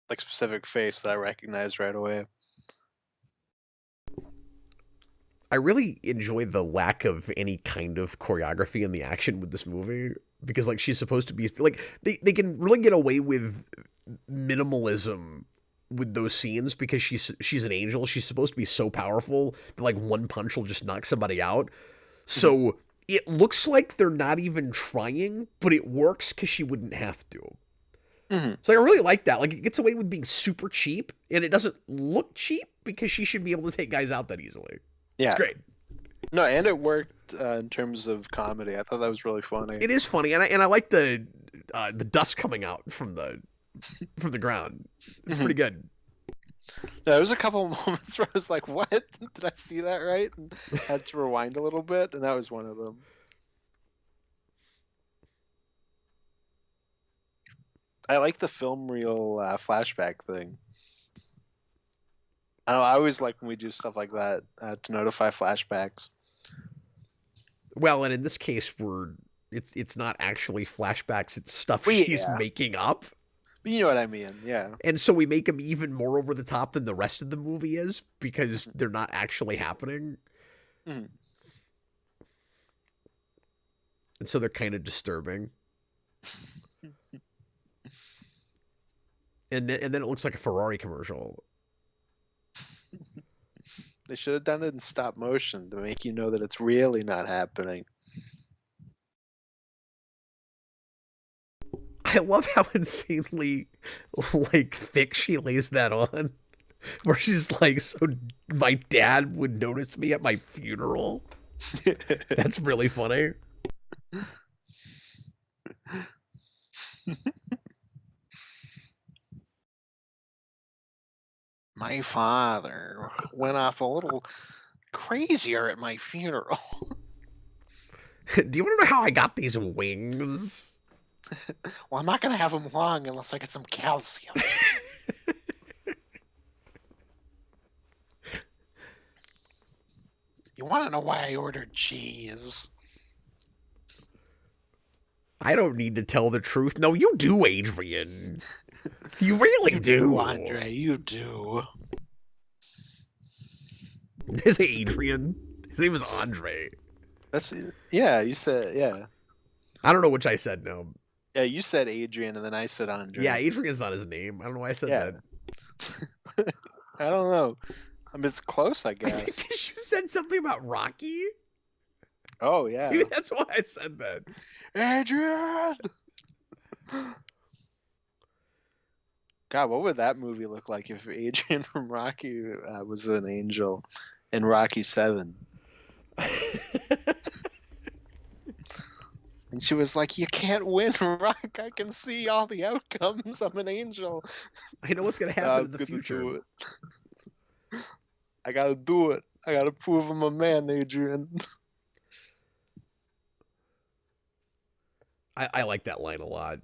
like specific face that I recognize right away. I really enjoy the lack of any kind of choreography in the action with this movie because like she's supposed to be like they can really get away with minimalism with those scenes because she's an angel. She's supposed to be so powerful that like one punch will just knock somebody out. So it looks like they're not even trying, but it works because she wouldn't have to. Mm-hmm. So I really like that. Like it gets away with being super cheap, and it doesn't look cheap because she should be able to take guys out that easily. Yeah. It's great. No, and it worked in terms of comedy. I thought that was really funny. It is funny, and I like the dust coming out from the ground. It's pretty good. There was a couple of moments where I was like, "What? Did I see that right?" And had to rewind a little bit, and that was one of them. I like the film reel flashback thing. I don't know, I always like when we do stuff like that to notify flashbacks. Well, and in this case, it's not actually flashbacks; it's stuff Well, she's yeah. making up. You know what I mean? Yeah. And so we make them even more over the top than the rest of the movie is because they're not actually happening. Mhm. And so they're kind of disturbing. And then it looks like a Ferrari commercial. They should have done it in stop motion to make you know that it's really not happening. I love how insanely like thick she lays that on. Where she's like, so my dad would notice me at my funeral. That's really funny. My father went off a little crazier at my funeral. Do you want to know how I got these wings? Well, I'm not gonna have them long unless I get some calcium. You want to know why I ordered cheese? I don't need to tell the truth. No, you do, Adrian. You really do. Andre. You do. Is it Adrian? His name is Andre. That's yeah. You said yeah. I don't know which I said now. Yeah, you said Adrian, and then I said Andre. Yeah, Adrian's not his name. I don't know why I said that. I don't know. I mean, it's close, I guess. I think you said something about Rocky. Oh yeah. Maybe that's why I said that. Adrian. God, what would that movie look like if Adrian from Rocky was an angel in Rocky 7? And she was like, "You can't win, Rock. I can see all the outcomes. I'm an angel. I know what's gonna happen in the future. I gotta do it. I gotta prove I'm a man, Adrian." I like that line a lot.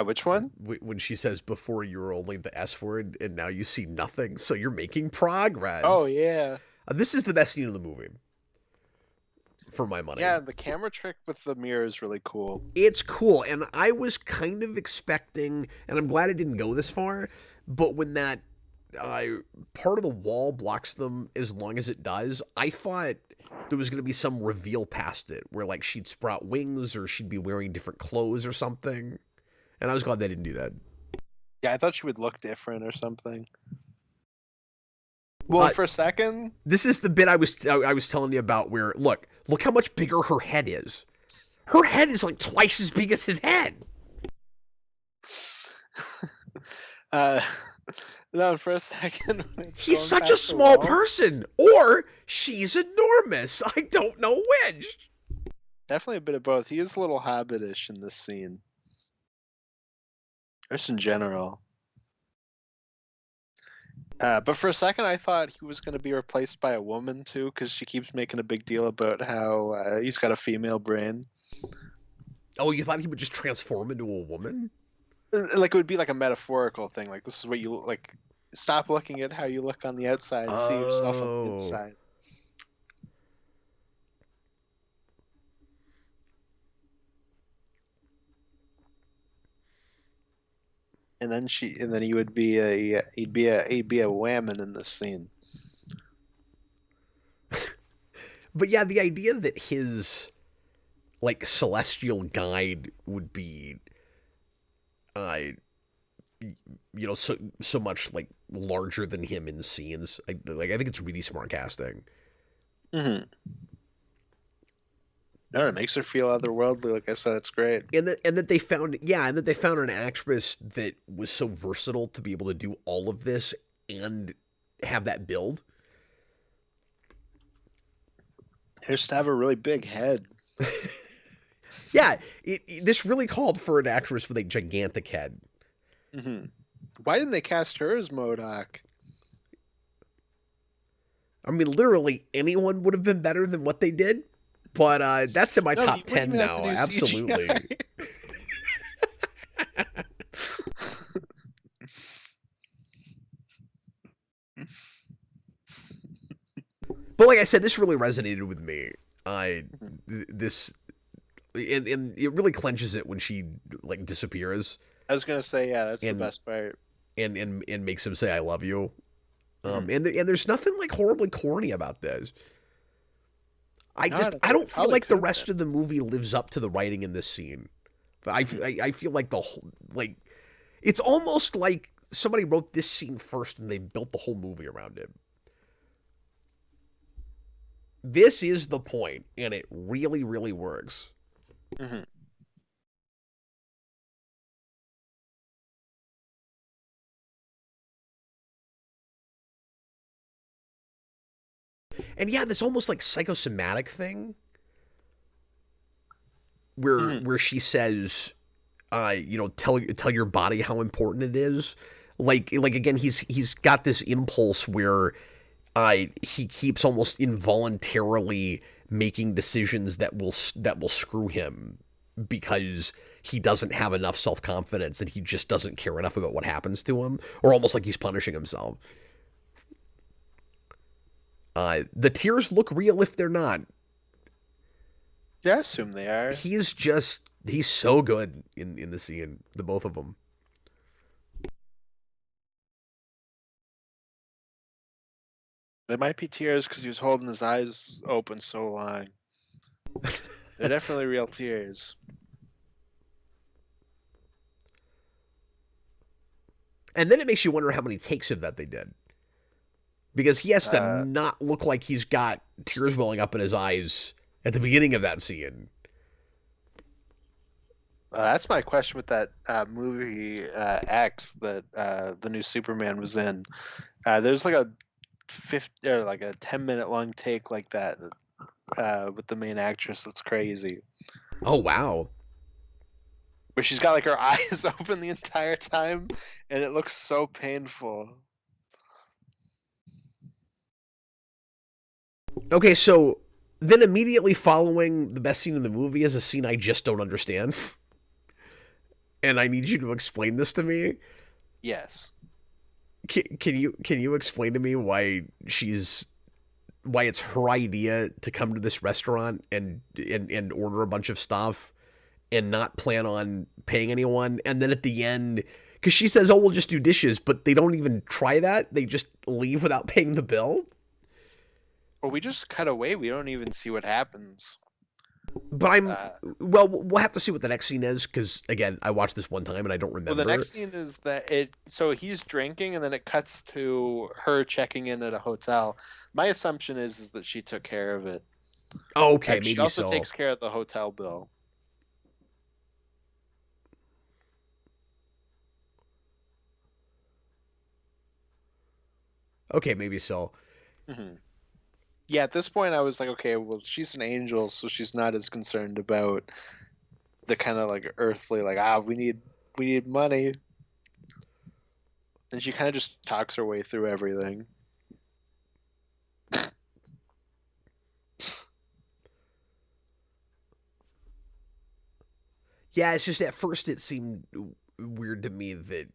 Which one? When she says, "Before you were only the S word, and now you see nothing, so you're making progress." Oh yeah. This is the best scene of the movie. For my money. Yeah, the camera trick with the mirror is really cool. It's cool, and I was kind of expecting, and I'm glad it didn't go this far, but when that part of the wall blocks them as long as it does, I thought there was going to be some reveal past it, where like she'd sprout wings or she'd be wearing different clothes or something, and I was glad they didn't do that. Yeah, I thought she would look different or something. Well, for a second, this is the bit I was telling you about. Where look how much bigger her head is. Her head is like twice as big as his head. No, for a second, he's such a small person, or she's enormous. I don't know which. Definitely a bit of both. He is a little hobbitish in this scene. Just in general. But for a second, I thought he was going to be replaced by a woman, too, because she keeps making a big deal about how he's got a female brain. Oh, you thought he would just transform into a woman? Like, it would be like a metaphorical thing. Like, this is what you, like, stop looking at how you look on the outside and see yourself on the inside. And then he would be he'd be a whammon in this scene. But yeah, the idea that his like celestial guide would be, so much like larger than him in scenes. I think it's really smart casting. Mm-hmm. No, it makes her feel otherworldly. Like I said, it's great. And that they found an actress that was so versatile to be able to do all of this and have that build. Just to have a really big head. Yeah, this really called for an actress with a gigantic head. Mm-hmm. Why didn't they cast her as MODOK? I mean, literally anyone would have been better than what they did. But that's in my top 10 now. Absolutely. But like I said, this really resonated with me. This and it really clenches it when she like disappears. I was gonna say, yeah, that's the and best part. and makes him say I love you. Hmm. And there's nothing like horribly corny about this. No, I don't I think don't it feel probably like the could have been. rest of the movie lives up to the writing in this scene. But Hmm. I feel like the whole like it's almost like somebody wrote this scene first and they built the whole movie around it. This is the point, and it really, really works. Hmm. And yeah, this almost like psychosomatic thing Hmm. where she says, tell your body how important it is. Like again, he's got this impulse where he keeps almost involuntarily making decisions that will screw him because he doesn't have enough self confidence and he just doesn't care enough about what happens to him, or almost like he's punishing himself. The tears look real if they're not. Yeah, I assume they are. He's so good in the scene, the both of them. They might be tears because he was holding his eyes open so long. They're definitely real tears. And then it makes you wonder how many takes of that they did. Because he has to Uh, not look like he's got tears welling up in his eyes at the beginning of that scene. that's my question with that movie X that the new Superman was in. There's like a 50 or like a 10-minute long take like that with the main actress. That's crazy. Oh wow. Where she's got like her eyes open the entire time, and it looks so painful. Okay, so then immediately following the best scene in the movie is a scene I just don't understand. And I need you to explain this to me. Yes. Can you explain to me why it's her idea to come to this restaurant and order a bunch of stuff and not plan on paying anyone, and then at the end, because she says, "Oh, we'll just do dishes," but they don't even try that. They just leave without paying the bill. Well, we just cut away. We don't even see what happens. But I'm Uh, well. We'll have to see what the next scene is because again, I watched this one time and I don't well, the remember. next scene is that it. So he's drinking, and then it cuts to her checking in at a hotel. My assumption is that she took care of it. Oh, okay, She maybe also so. takes care of the hotel bill. Okay, maybe so. Hmm. Yeah, at this point, I was like, okay, well, she's an angel, so she's not as concerned about the kind of like earthly, like we need money. And she kind of just talks her way through everything. Yeah, it's just at first it seemed weird to me that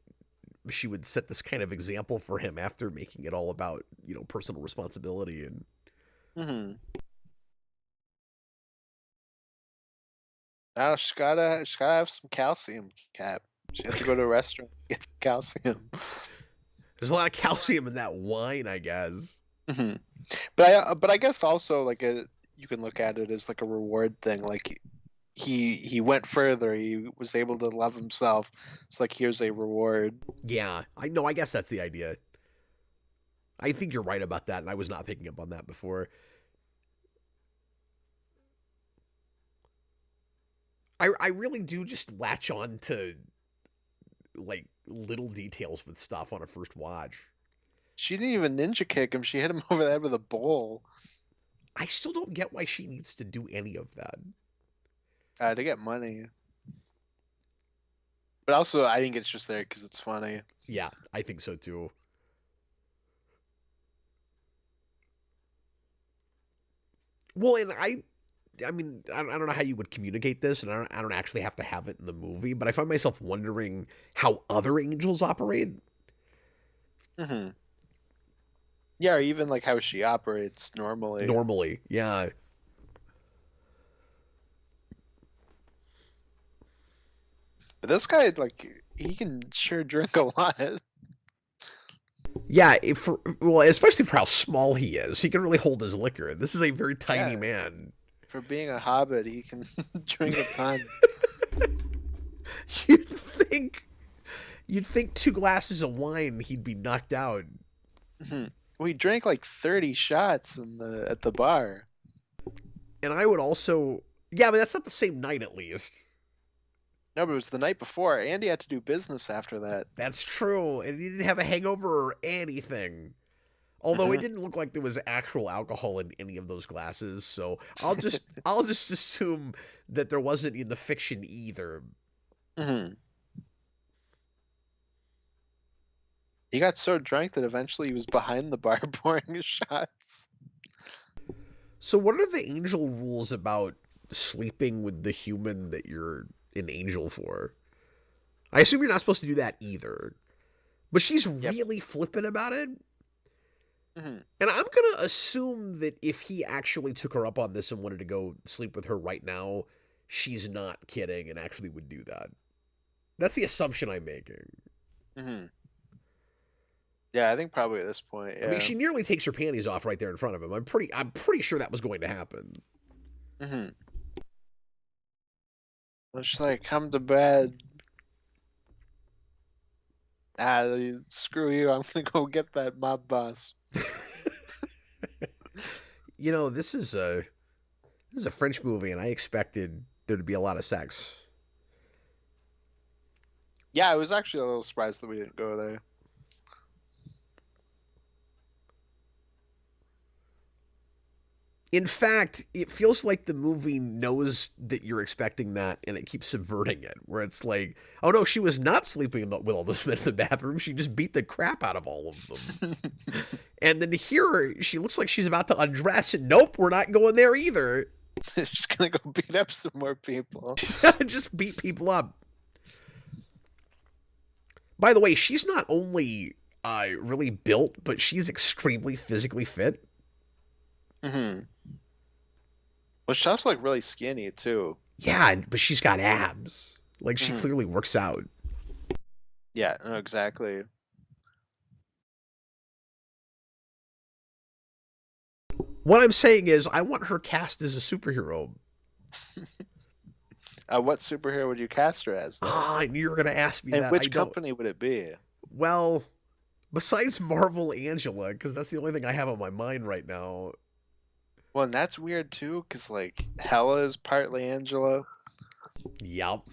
she would set this kind of example for him after making it all about personal responsibility and Hmm. Now she's gotta have some calcium, Cap. She has to go to a restaurant to get some calcium. there's a lot of calcium in that wine, I guess. Hmm. But I guess also like you can look at it as like a reward thing. Like he went further. He was able to love himself. It's like here's a reward. Yeah, I know. I guess that's the idea. I think you're right about that, and I was not picking up on that before. I really do just latch on to like little details with stuff on a first watch. She didn't even ninja kick him. She hit him over the head with a bowl I still don't get why she needs to do any of that. to get money. But also, I think it's just there because it's funny. Yeah, I think so too. Well, and I mean, I don't know how you would communicate this, and I don't actually have to have it in the movie, but I find myself wondering how other angels operate. Hmm. Yeah, or even like how she operates normally. Normally. Yeah. But this guy, like, he can sure drink a lot. Yeah, well, especially for how small he is, he can really hold his liquor. This is a very tiny Yeah, man. for being a hobbit, he can drink a ton. You'd think, you'd think 2 glasses of wine, he'd be knocked out. We drank like 30 shots at the bar. And I would also, yeah, but that's not the same night, at least. No, but it was the night before. Andy had to do business after that. That's true, and he didn't have a hangover or anything. Although it didn't look like there was actual alcohol in any of those glasses, so I'll just assume that there wasn't in the fiction either. Mm-hmm. He got so drunk that eventually he was behind the bar pouring his shots. So what are the angel rules about sleeping with the human that you're an angel for? I assume you're not supposed to do that either. But she's Yep. really flippant about it. Mm-hmm. And I'm going to assume that if he actually took her up on this and wanted to go sleep with her right now, she's not kidding and actually would do that. That's the assumption I'm making. Mm-hmm. Yeah, I think probably at this point. Yeah. I mean, she nearly takes her panties off right there in front of him. I'm pretty sure that was going to happen. Mm-hmm. She's like, come to bed. Ah, screw you. I'm gonna go get that mob boss. You know, this is a French movie, and I expected there to be a lot of sex. Yeah, I was actually a little surprised that we didn't go there. In fact, it feels like the movie knows that you're expecting that, and it keeps subverting it. Where it's like, oh no, she was not sleeping with all those men in the bathroom. She just beat the crap out of all of them. And then here, she looks like she's about to undress, and nope, we're not going there either. She's gonna go beat up some more people. She's gotta just beat people up. By the way, she's not only really built, but she's extremely physically fit. Mm-hmm. Well, she's also like really skinny too. Yeah, but she's got abs. Like, she Mhm. clearly works out. Yeah, no, exactly. What I'm saying is, I want her cast as a superhero. What superhero would you cast her as, though? Ah, I knew you were going to ask me And that. I which don't. company would it be? Well, besides Marvel Angela, because that's the only thing I have on my mind right now. Well, and that's weird too, because like Hela is partly Angela. Yup.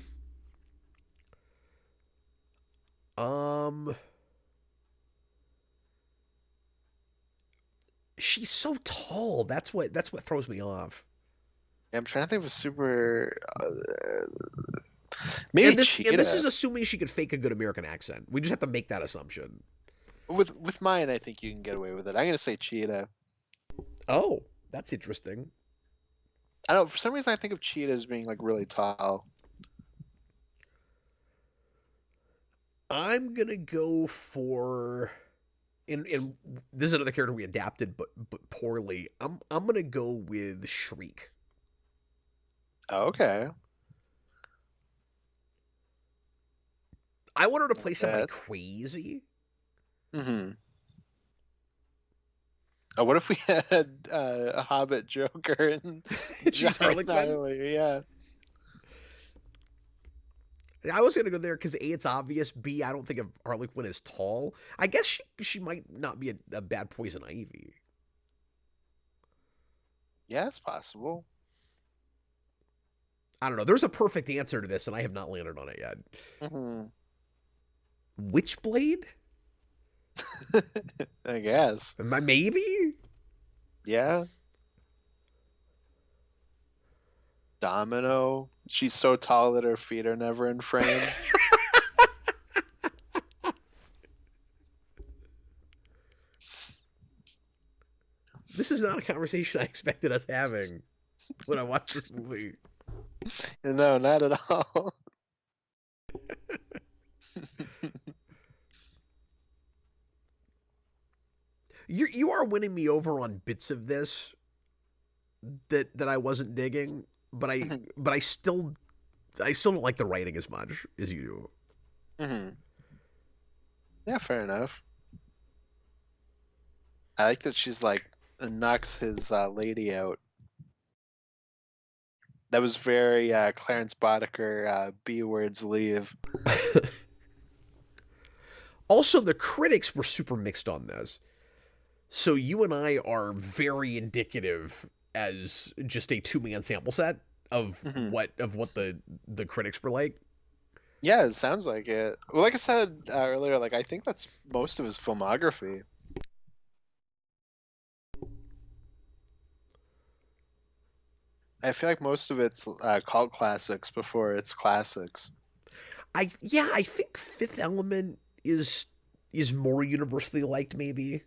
Um, she's so tall. That's what throws me off. I'm trying to think of a super. Maybe And this is Cheetah. assuming she could fake a good American accent. We just have to make that assumption. With mine, I think you can get away with it. I'm gonna say Cheetah. Oh, that's interesting. I don't know. For some reason, I think of Cheetah as being like really tall. I'm gonna go for, and this is another character we adapted, but poorly. I'm gonna go with Shriek. Oh, okay. I want her to play somebody That. crazy. Mm-hmm. What if we had a Hobbit Joker and She's Giant Harley Quinn. Gnarly? Yeah. I was gonna go there because A, it's obvious. B, I don't think of Harley Quinn as tall. I guess she might not be a bad poison ivy. Yeah, it's possible. I don't know. There's a perfect answer to this, and I have not landed on it yet. Mm-hmm. Witchblade? I guess. Maybe? Yeah. Domino. She's so tall that her feet are never in frame. This is not a conversation I expected us having when I watched this movie. No, not at all. You are winning me over on bits of this that I wasn't digging, but I still don't like the writing as much as you do. Hmm. Yeah, fair enough. I like that she's like knocks his lady out. That was very Clarence Boddicker, B words leave. Also, the critics were super mixed on this. So you and I are very indicative as just a two-man sample set of Hmm. what the critics were like. Yeah, it sounds like it. Well, like I said earlier, like I think that's most of his filmography. I feel like most of it's cult classics before it's classics. I think Fifth Element is more universally liked maybe.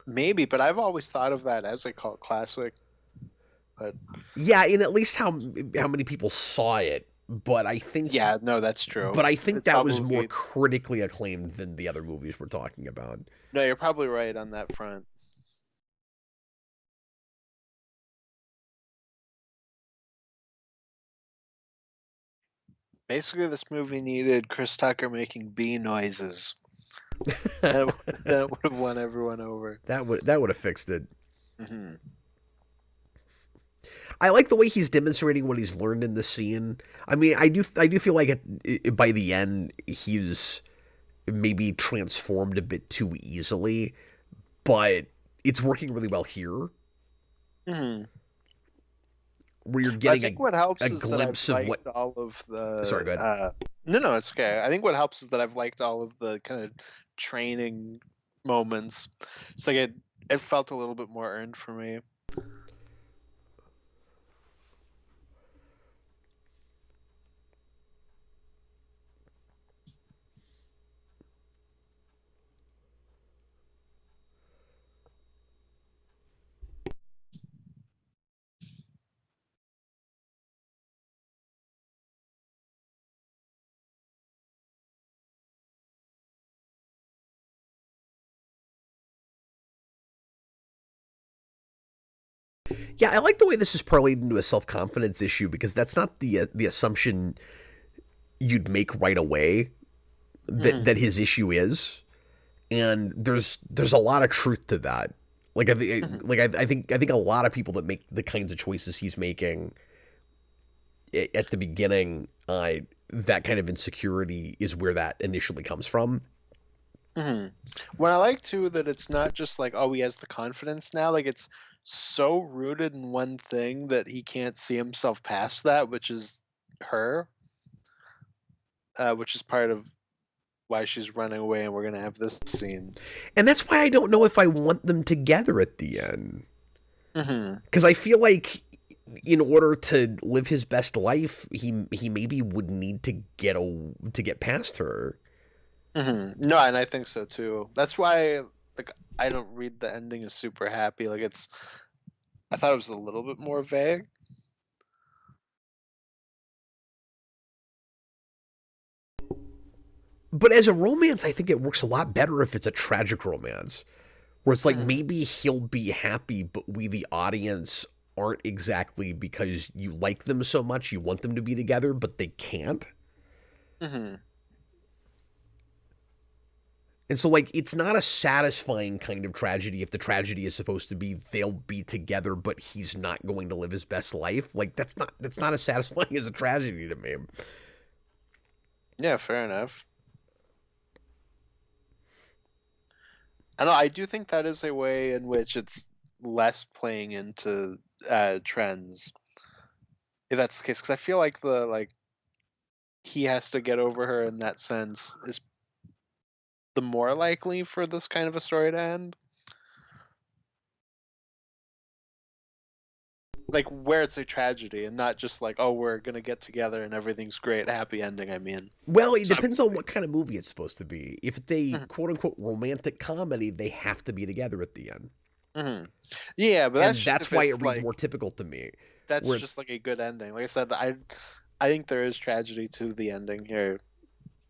Maybe, but I've always thought of that as a cult classic. But Yeah, in at least how many people saw it, yeah, no, that's true. but I think It's that was more probably critically acclaimed than the other movies we're talking about. no, you're probably right on that front. Basically, this movie needed Chris Tucker making bee noises. Then it, then it would have won everyone over. That would have fixed it. Hmm. I like the way he's demonstrating what he's learned in the scene. I mean, I do feel like by the end he's maybe transformed a bit too easily, but it's working really well here, Hmm. where you're I getting think what helps a is that I've glimpse of what. liked all of Sorry, go the. ahead. No, no, it's okay. I think what helps is that I've liked all of the kind of training moments. It's like it felt a little bit more earned for me. Yeah, I like the way this is parlayed into a self confidence issue because that's not the assumption you'd make right away Hmm. that his issue is, and there's a lot of truth to that. Like Hmm. I think a lot of people that make the kinds of choices he's making at the beginning, that kind of insecurity is where that initially comes from. Hmm. What I like too that it's not just like, oh, he has the confidence now. Like it's so rooted in one thing that he can't see himself past that, which is her, which is part of why she's running away, and we're gonna have this scene. And that's why I don't know if I want them together at the end. Hmm. Because I feel like in order to live his best life, he maybe would need to get past her. Hmm. No, and I think so too. That's why, like, I don't read the ending as super happy. Like, it's. I thought it was a little bit more vague. But as a romance, I think it works a lot better if it's a tragic romance, where it's like Hmm. maybe he'll be happy, but we, the audience, aren't exactly because you like them so much, you want them to be together, but they can't. Hmm. And so, like, it's not a satisfying kind of tragedy if the tragedy is supposed to be they'll be together, but he's not going to live his best life. Like, that's not as satisfying as a tragedy to me. Yeah, fair enough. I know. I do think that is a way in which it's less playing into trends. If that's the case, because I feel like the like he has to get over her in that sense is the more likely for this kind of a story to end. Like where it's a tragedy and not just like, oh, we're gonna get together and everything's great, happy ending. I mean, Well, it so depends on obviously, what kind of movie it's supposed to be. If it's a mhm, quote unquote romantic comedy, they have to be together at the end. mhm. Yeah, but that's And just that's if why it it's reads more like typical to me. that's Where just like a good ending. Like I said, I think there is tragedy to the ending here.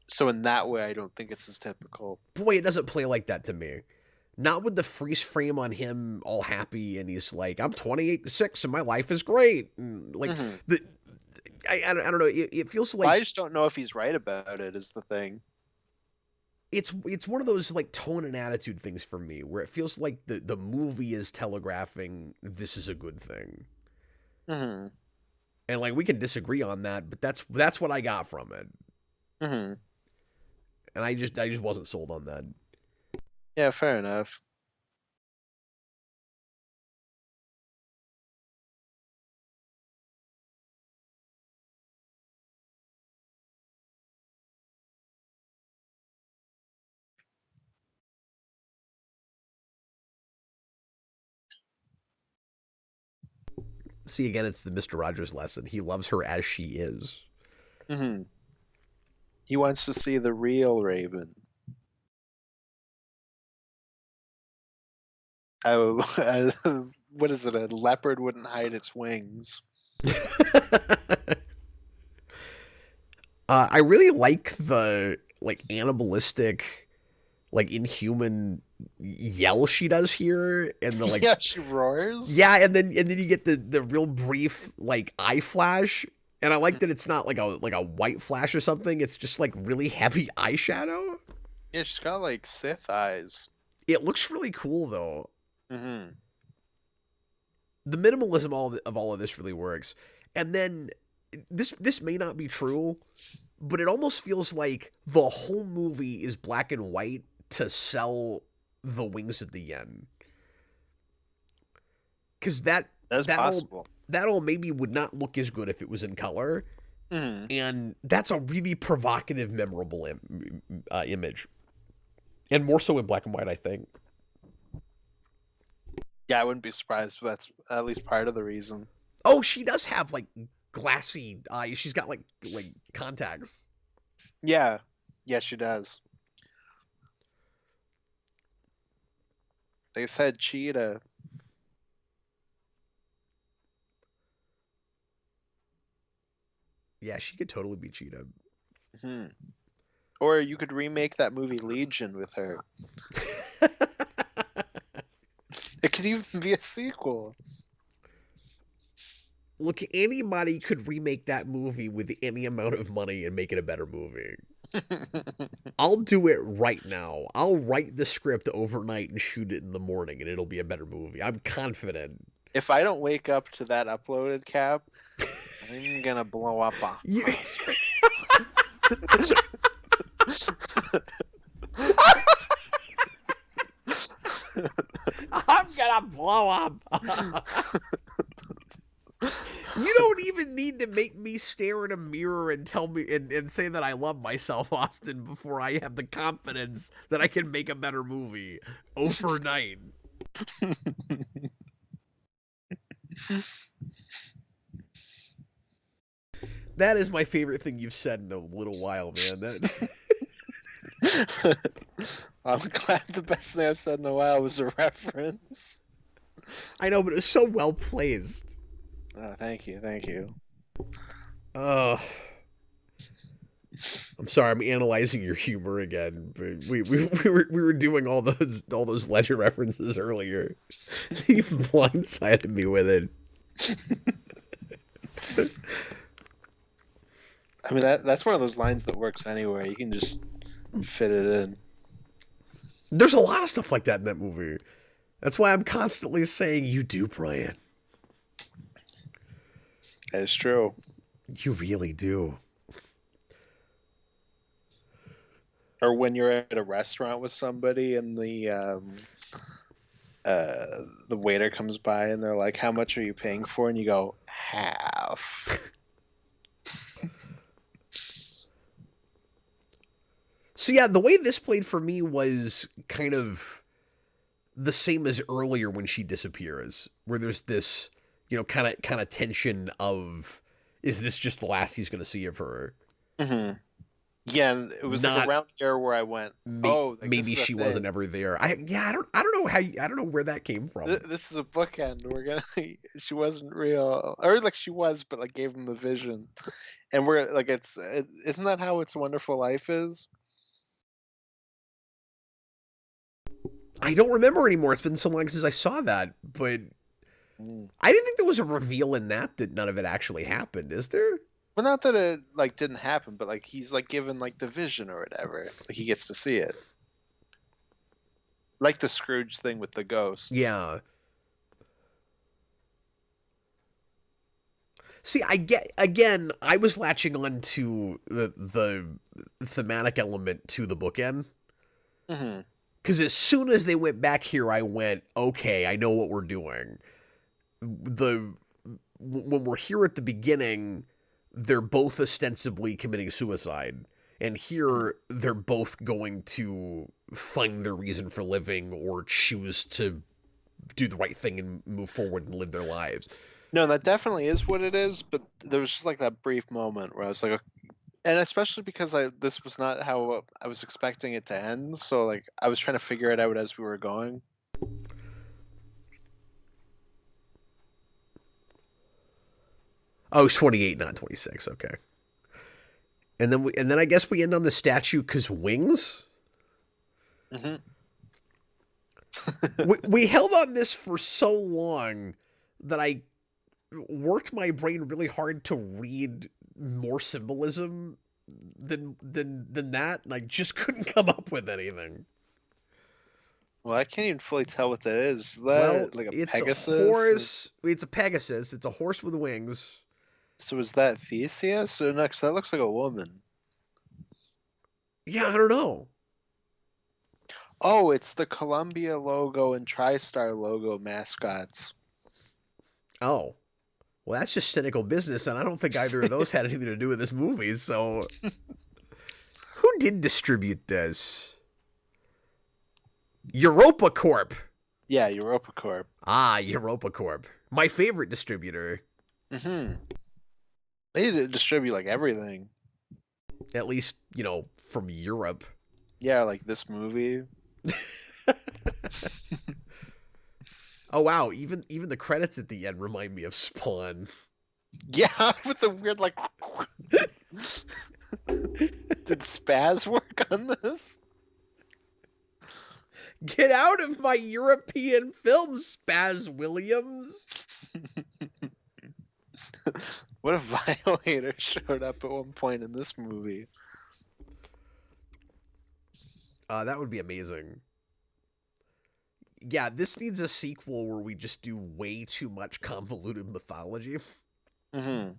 So in that way, I don't think it's as typical. boy, it doesn't play like that to me. Not with the freeze frame on him all happy and he's like, I'm 28 6 and my life is great. And like Hmm. the I don't know. It feels Well, like I just don't know if he's right about it. Is the thing. it's one of those like tone and attitude things for me where it feels like the movie is telegraphing this is a good thing. Mm-hmm. And like we can disagree on that, but that's what I got from it. Mm-hmm. And I just wasn't sold on that. Yeah, fair enough. See, again, it's the Mr. Rogers lesson. He loves her as she is. Mm-hmm. He wants to see the real Raven. What is it? A leopard wouldn't hide its wings. I really like the like animalistic, like inhuman yell she does here, and the like Yeah, she roars. yeah, and then you get the real brief like eye flash, and I like that it's not like a white flash or something. It's just like really heavy eyeshadow. Yeah, she's got like Sith eyes. It looks really cool though. Mm-hmm. The minimalism of all of this really works, and then this may not be true, but it almost feels like the whole movie is black and white to sell the wings at the end. Because That's that possible. that all maybe would not look as good if it was in color, Mm-hmm. and that's a really provocative, memorable image, and more so in black and white, I think. Yeah, I wouldn't be surprised if that's at least part of the reason. Oh, she does have like glassy eyes. She's got like contacts. Yeah, yeah, she does. They said cheetah. Yeah, she could totally be Cheetah. Hmm. Or you could remake that movie Legion with her. It could even be a sequel. Look, anybody could remake that movie with any amount of money and make it a better movie. I'll do it right now. I'll write the script overnight and shoot it in the morning, and it'll be a better movie. I'm confident. If I don't wake up to that uploaded cap, I'm gonna blow up a You- I'm gonna blow up. You don't even need to make me stare in a mirror and tell me and say that I love myself, Austin, before I have the confidence that I can make a better movie overnight. That is my favorite thing you've said in a little while, man. That I'm glad the best thing I've said in a while was a reference. I know, but it was so well placed. Oh, thank you, thank you. I'm sorry, I'm analyzing your humor again, but we were doing all those Ledger references earlier. You blindsided me with it. I mean that's one of those lines that works anywhere. You can just fit it in. There's a lot of stuff like that in that movie. That's why I'm constantly saying you do, Brian. It's true. You really do. Or when you're at a restaurant with somebody and the waiter comes by and they're like, "How much are you paying for?" And you go, "Half." So yeah, the way this played for me was kind of the same as earlier when she disappears, where there's this, kind of tension of, is this just the last he's going to see of her? Mm-hmm. Yeah, and it was Not like around there where I went, "Oh, like, maybe she wasn't ever there. I don't know I don't know where that came from. This is a bookend. We're gonna. She wasn't real, or like she was, but like gave him the vision, and we're like, isn't that how It's a Wonderful Life is? I don't remember anymore. It's been so long since I saw that, but Mm. I didn't think there was a reveal in that none of it actually happened. Is there? Well, not that it like didn't happen, but like he's like given like the vision or whatever. Like he gets to see it. Like the Scrooge thing with the ghosts. Yeah. See, I get again. I was latching on to the thematic element to the bookend Hmm. because as soon as they went back here, I went, okay, I know what we're doing. The when we're here at the beginning, they're both ostensibly committing suicide, and here they're both going to find their reason for living or choose to do the right thing and move forward and live their lives. No, that definitely is what it is, but there was just like that brief moment where I was like, and especially because this was not how I was expecting it to end, so like I was trying to figure it out as we were going. Oh, it's 28, not 26. Okay. And then I guess we end on the statue because wings. Hmm. We held on this for so long that I worked my brain really hard to read more symbolism than that, and I just couldn't come up with anything. Well, I can't even fully tell what that is. Is Well, that like a it's a Pegasus? horse. It's a Pegasus. It's a horse with wings. So is that Theseus? Or next, that looks like a woman. Yeah, I don't know. Oh, it's the Columbia logo and TriStar logo mascots. Oh, well, that's just cynical business, and I don't think either of those had anything to do with this movie. So, who did distribute this? Europa Corp. Yeah, Europa Corp. Ah, Europa Corp. My favorite distributor. Hmm. They need to distribute like everything. At least, from Europe. Yeah, like this movie. Oh wow, even the credits at the end remind me of Spawn. Yeah, with the weird like. Did Spaz work on this? Get out of my European films, Spaz Williams. What if Violator showed up at one point in this movie? That would be amazing. Yeah, this needs a sequel where we just do way too much convoluted mythology. Hmm.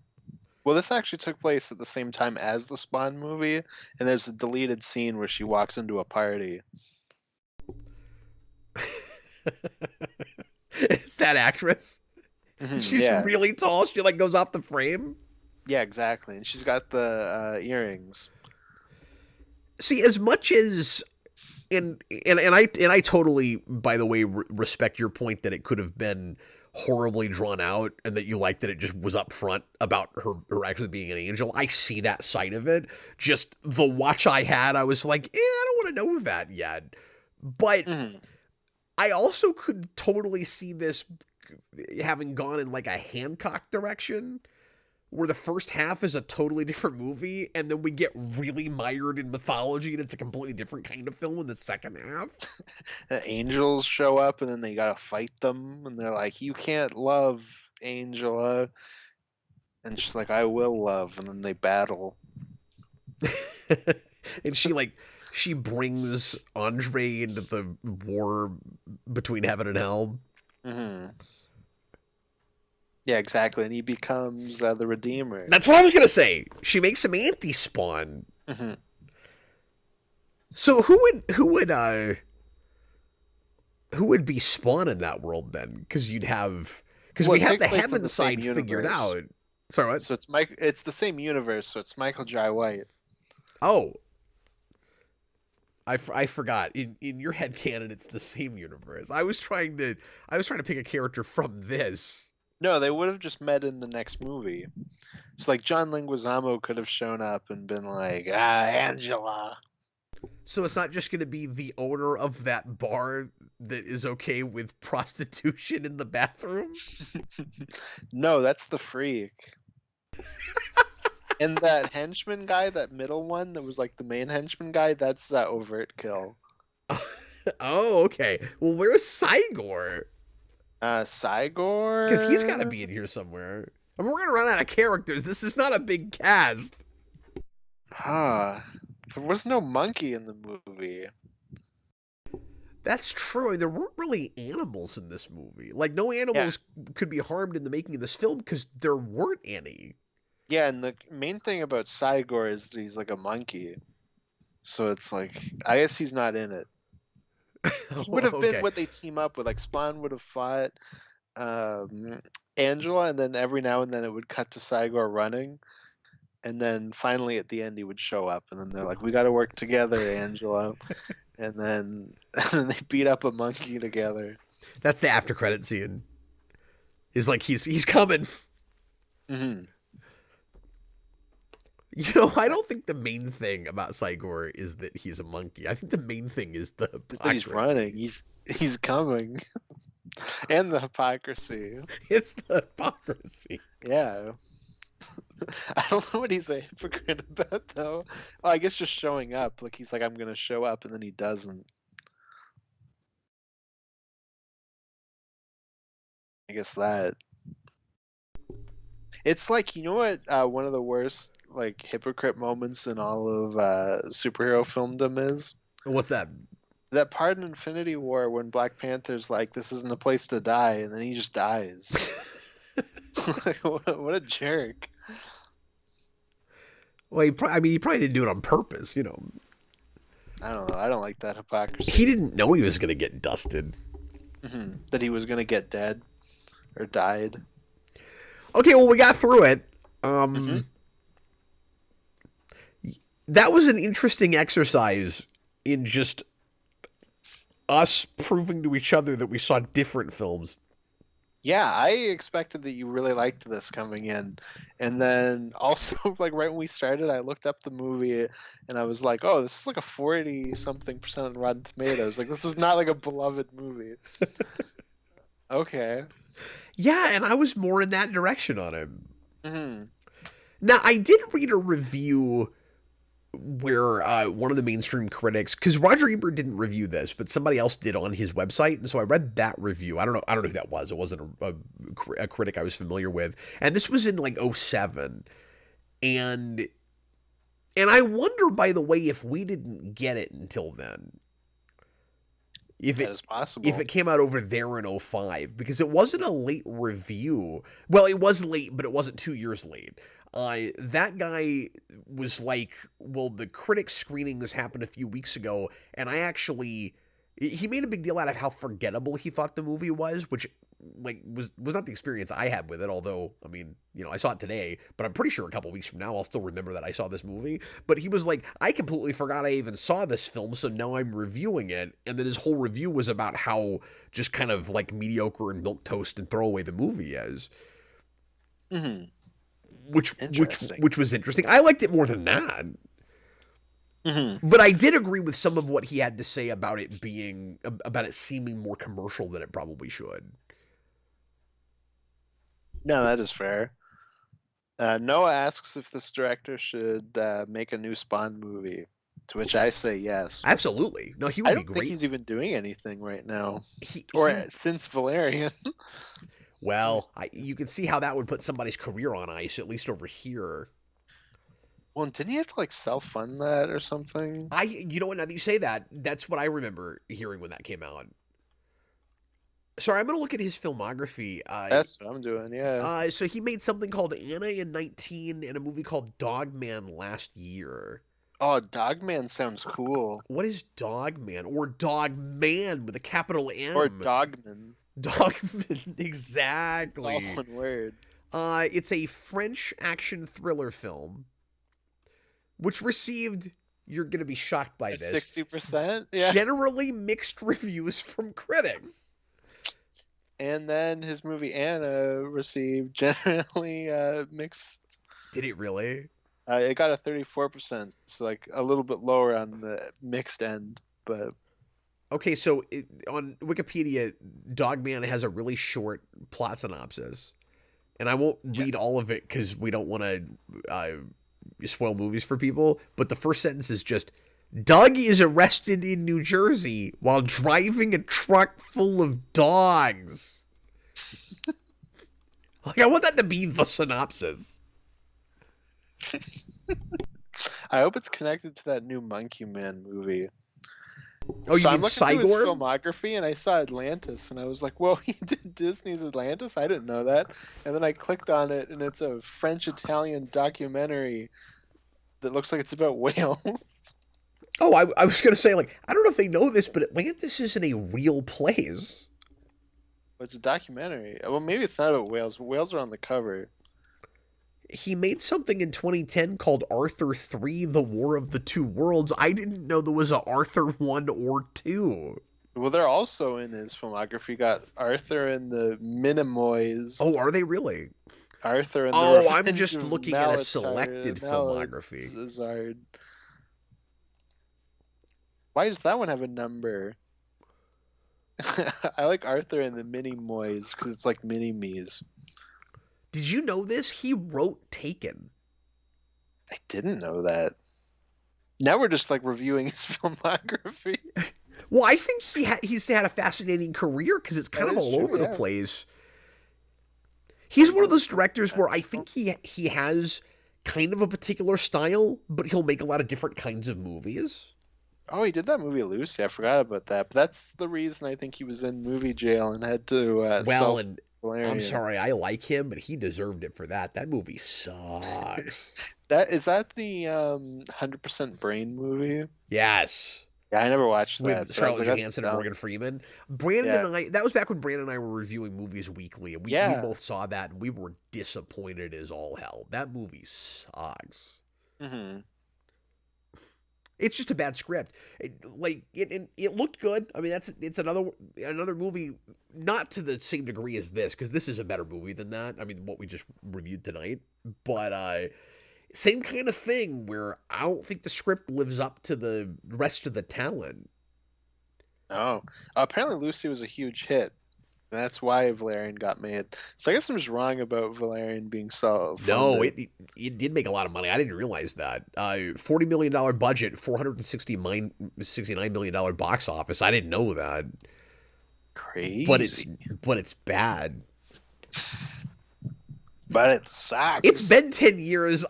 Well, this actually took place at the same time as the Spawn movie, and there's a deleted scene where she walks into a party. It's that actress. She's Yeah, really tall. She like goes off the frame. yeah, exactly. And she's got the earrings. See, as much as and I totally, by the way, respect your point that it could have been horribly drawn out and that you like that it just was up front about her actually being an angel. I see that side of it. Just the watch I had, I was like, I don't want to know that yet. But Hmm. I also could totally see this having gone in like a Hancock direction where the first half is a totally different movie and then we get really mired in mythology and it's a completely different kind of film in the second half. Angels show up, and then they gotta fight them, and they're like, "You can't love Angela," and she's like, "I will love," and then they battle. And she brings Andre into the war between heaven and hell. Hmm. Yeah, exactly, and he becomes the Redeemer. That's what I was gonna say. She makes him anti-Spawn. Hmm. So who would be Spawn in that world then? Because Well, we it have takes the place in heaven the same side figured universe. out. Sorry, what? So it's the same universe, so it's Michael Jai White. Oh, I forgot. In your head canon, it's the same universe. I was trying to pick a character from this. No, they would have just met in the next movie. It's like John Leguizamo could have shown up and been like, Angela. So it's not just going to be the owner of that bar that is okay with prostitution in the bathroom. No, that's the freak. And that henchman guy, that middle one that was like the main henchman guy, that's overt kill. Oh, okay. Well, where's Cygor? Cygor? Because he's got to be in here somewhere. I mean, we're gonna run out of characters. This is not a big cast. Huh. There was no monkey in the movie. That's true. I mean, there weren't really animals in this movie. Like, no animals could be harmed in the making of this film because there weren't any. Yeah, and the main thing about Cygor is that he's like a monkey. So it's like, I guess he's not in it. He would have been what they team up with. Like, Spawn would have fought Angela, and then every now and then it would cut to Cygor running. And then finally at the end he would show up, and then they're like, "We got to work together, Angela." And then they beat up a monkey together. That's the after credit scene. He's like, he's coming. Mm-hmm. You know, I don't think the main thing about Cygor is that he's a monkey. I think the main thing is the hypocrisy. He's running. He's coming. And the hypocrisy. It's the hypocrisy. Yeah. I don't know what he's a hypocrite about, though. Well, I guess just showing up. Like, he's like, I'm going to show up, and then he doesn't. I guess that. It's like, you know what one of the worst, like, hypocrite moments in all of superhero filmdom is? What's that? That part in Infinity War when Black Panther's like, this isn't a place to die, and then he just dies. Like, what a jerk. Well, he probably didn't do it on purpose, you know. I don't know. I don't like that hypocrisy. He didn't know he was going to get dusted. Mm-hmm. That he was going to get dead or died. Okay, well, we got through it. That was an interesting exercise in just us proving to each other that we saw different films. Yeah, I expected that you really liked this coming in. And then also, like, right when we started, I looked up the movie and I was like, oh, this is like a 40-something% on Rotten Tomatoes. Like, this is not like a beloved movie. Okay. Yeah, and I was more in that direction on it. Mm-hmm. Now, I did read a review where one of the mainstream critics, because Roger Ebert didn't review this, but somebody else did on his website, and so I read that review. I don't know who that was. It wasn't a critic I was familiar with, and this was in like '07, and I wonder, by the way, if we didn't get it until then. If that is possible. If it came out over there in '05, because it wasn't a late review. Well, it was late, but it wasn't 2 years late. That guy was like, well, the critic screenings happened a few weeks ago, and he made a big deal out of how forgettable he thought the movie was, which like was not the experience I had with it, although, I mean, you know, I saw it today, but I'm pretty sure a couple weeks from now I'll still remember that I saw this movie. But he was like, I completely forgot I even saw this film, so now I'm reviewing it. And then his whole review was about how just kind of like mediocre and milquetoast and throwaway the movie is. Mm-hmm. Which was interesting. I liked it more than that. Mm-hmm. But I did agree with some of what he had to say about it seeming more commercial than it probably should. No, that is fair. Noah asks if this director should make a new Spawn movie, to which I say yes. Absolutely. No, he would be great. I don't think he's even doing anything right now. Since Valerian. Well, you can see how that would put somebody's career on ice, at least over here. Well, didn't he have to like self-fund that or something? You know what? Now that you say that, that's what I remember hearing when that came out. Sorry, I'm going to look at his filmography. That's what I'm doing, yeah. So he made something called Anna in 19 and a movie called Dogman last year. Oh, Dogman sounds cool. What is Dogman? Or Dogman with a capital M? Or Dogman. Dogman, exactly. It's all one word. It's a French action thriller film, which received, you're going to be shocked by this, 60%? Yeah. Generally mixed reviews from critics. And then his movie Anna received generally mixed. Did it really? It got a 34%, so like a little bit lower on the mixed end, but. Okay, so on Wikipedia, Dogman has a really short plot synopsis, and I won't read all of it because we don't want to spoil movies for people. But the first sentence is just: Doug is arrested in New Jersey while driving a truck full of dogs. Like, I want that to be the synopsis. I hope it's connected to that new Monkey Man movie. Oh, you So mean I'm looking through his Cygor? filmography, and I saw Atlantis, and I was like, "Whoa, he did Disney's Atlantis? I didn't know that." And then I clicked on it, and it's a French-Italian documentary that looks like it's about whales. Oh, I was gonna say, like, I don't know if they know this, but Atlantis isn't a real place. It's a documentary. Well, maybe it's not about whales. Whales are on the cover. He made something in 2010 called Arthur 3, The War of the Two Worlds. I didn't know there was a Arthur 1 or 2. Well, they're also in his filmography. Got Arthur and the Minimoys. Oh, are they really? Arthur and the Oh, I'm Revenge just of looking at a selected filmography. Malazard. Why does that one have a number? I like Arthur and the Minimoys because it's like mini-me's. Did you know this? He wrote Taken. I didn't know that. Now we're just like reviewing his filmography. Well, I think he's had a fascinating career because it's kind of all over the place. He's one of those directors where I think he has kind of a particular style, but he'll make a lot of different kinds of movies. Oh, he did that movie Lucy. I forgot about that. But that's the reason I think he was in movie jail and had to and I'm sorry, I like him, but he deserved it for that. That movie sucks. Is that the 100% Brain movie? Yes. Yeah, I never watched that. With Scarlett Johansson and Morgan Freeman. Brandon and I, that was back when Brandon and I were reviewing movies weekly, and we both saw that, and we were disappointed as all hell. That movie sucks. Mm-hmm. It's just a bad script. It looked good. I mean, it's another movie, not to the same degree as this, because this is a better movie than that. I mean, what we just reviewed tonight, but same kind of thing where I don't think the script lives up to the rest of the talent. Oh, apparently Lucy was a huge hit. That's why Valerian got made. So I guess I'm just wrong about Valerian being so funded. No, it did make a lot of money. I didn't realize that. $40 million budget, $469 million box office. I didn't know that. Crazy. But it's bad. But it sucks. It's been 10 years.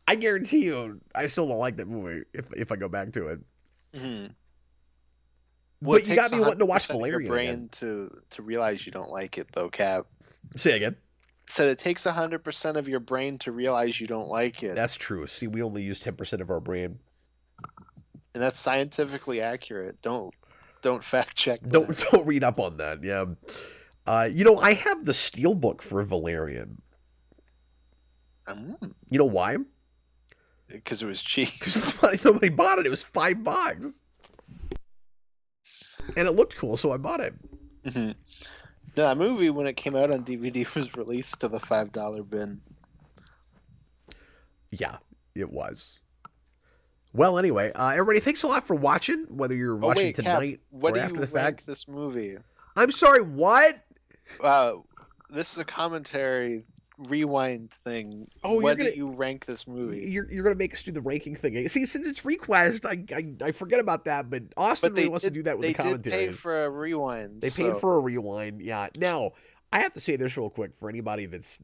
I guarantee you, I still don't like that movie if I go back to it. Mm-hmm. Well, but you got me wanting to watch Valerian your brain again. to realize you don't like it, though, Cap. Say again. Said it takes 100% of your brain to realize you don't like it. That's true. See, we only use 10% of our brain, and that's scientifically accurate. Don't fact check. Don't read up on that. Yeah. I have the steelbook for Valerian. You know why? Because it was cheap. Because nobody bought it. It was $5. And it looked cool, so I bought it. Mm-hmm. No, that movie, when it came out on DVD, was released to the $5 bin. Yeah, it was. Well, anyway, everybody, thanks a lot for watching, whether you're watching tonight or after the fact. What do you rank this movie? I'm sorry, what? This is a commentary rewind thing. Oh, what do you rank this movie? You're gonna make us do the ranking thing. See, since it's ReQuest, I forget about that, but Austin really wants to do that with the commentary. They did pay for a rewind. They paid for a rewind, yeah. Now, I have to say this real quick for anybody that's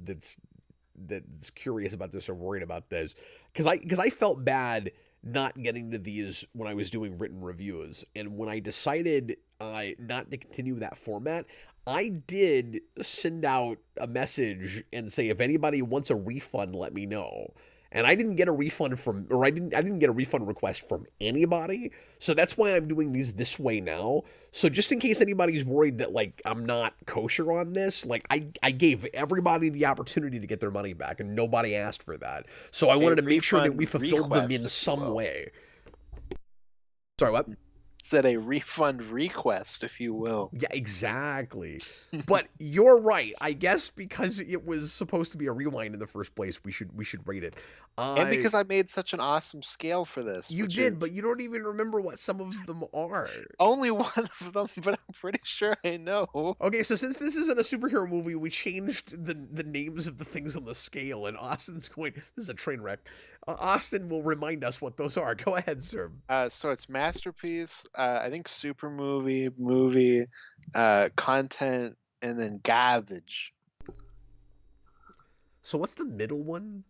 curious about this or worried about this, because I felt bad not getting to these when I was doing written reviews, and when I decided not to continue that format, I did send out a message and say, if anybody wants a refund, let me know. And I didn't get a refund I didn't get a refund request from anybody. So that's why I'm doing these this way now. So just in case anybody's worried that like I'm not kosher on this, like I gave everybody the opportunity to get their money back, and nobody asked for that. So I wanted to make sure that we fulfilled them in some way. Sorry, what? Said a refund request, if you will. Yeah, exactly. But you're right. I guess because it was supposed to be a rewind in the first place, we should rate it. And because I made such an awesome scale for this. You did, but you don't even remember what some of them are. Only one of them, but I'm pretty sure I know. Okay, so since this isn't a superhero movie, we changed the names of the things on the scale, and Austin's going, this is a train wreck. Austin will remind us what those are. Go ahead, sir. So it's masterpiece, I think super movie, content, and then garbage. So what's the middle one?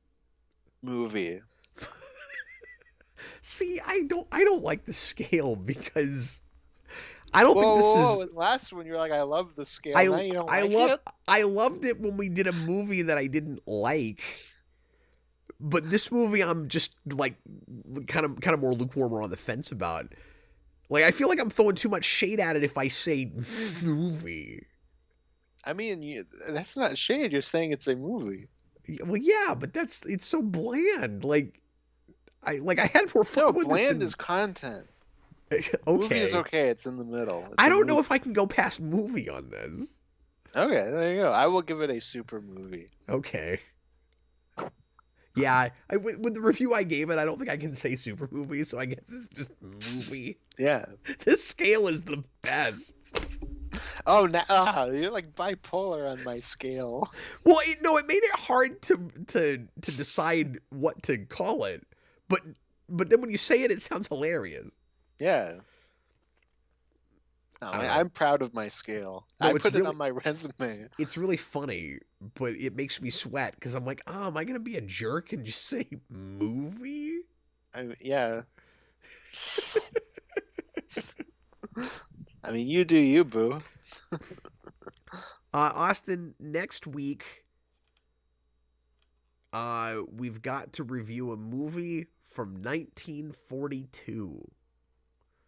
Movie. See, I don't like the scale because I don't think Whoa, this whoa, is. whoa. And last one, you're like, I love the scale. I Now you don't I like love it? I loved it when we did a movie that I didn't like. But this movie, I'm just like kind of more lukewarm or on the fence about. Like, I feel like I'm throwing too much shade at it if I say movie. I mean, that's not shade. You're saying it's a movie. Well, yeah, but it's so bland. Like, I had more fun No, with it bland than is content. Movie is okay. okay. It's in the middle. It's I a don't know movie. if I can go past movie on this. Okay, there you go. I will give it a super movie. Okay. Yeah, with the review I gave it, I don't think I can say super movie, so I guess it's just movie. Yeah. This scale is the best. Oh, you're like bipolar on my scale. Well, no, it made it hard to decide what to call it, but then when you say it, it sounds hilarious. Yeah. No, I don't know. I'm proud of my scale. No, I it's put it really- on my resume. It's really funny, but it makes me sweat because I'm like, oh, am I gonna be a jerk and just say movie? Yeah. I mean, you do you, boo. Austin, next week, we've got to review a movie from 1942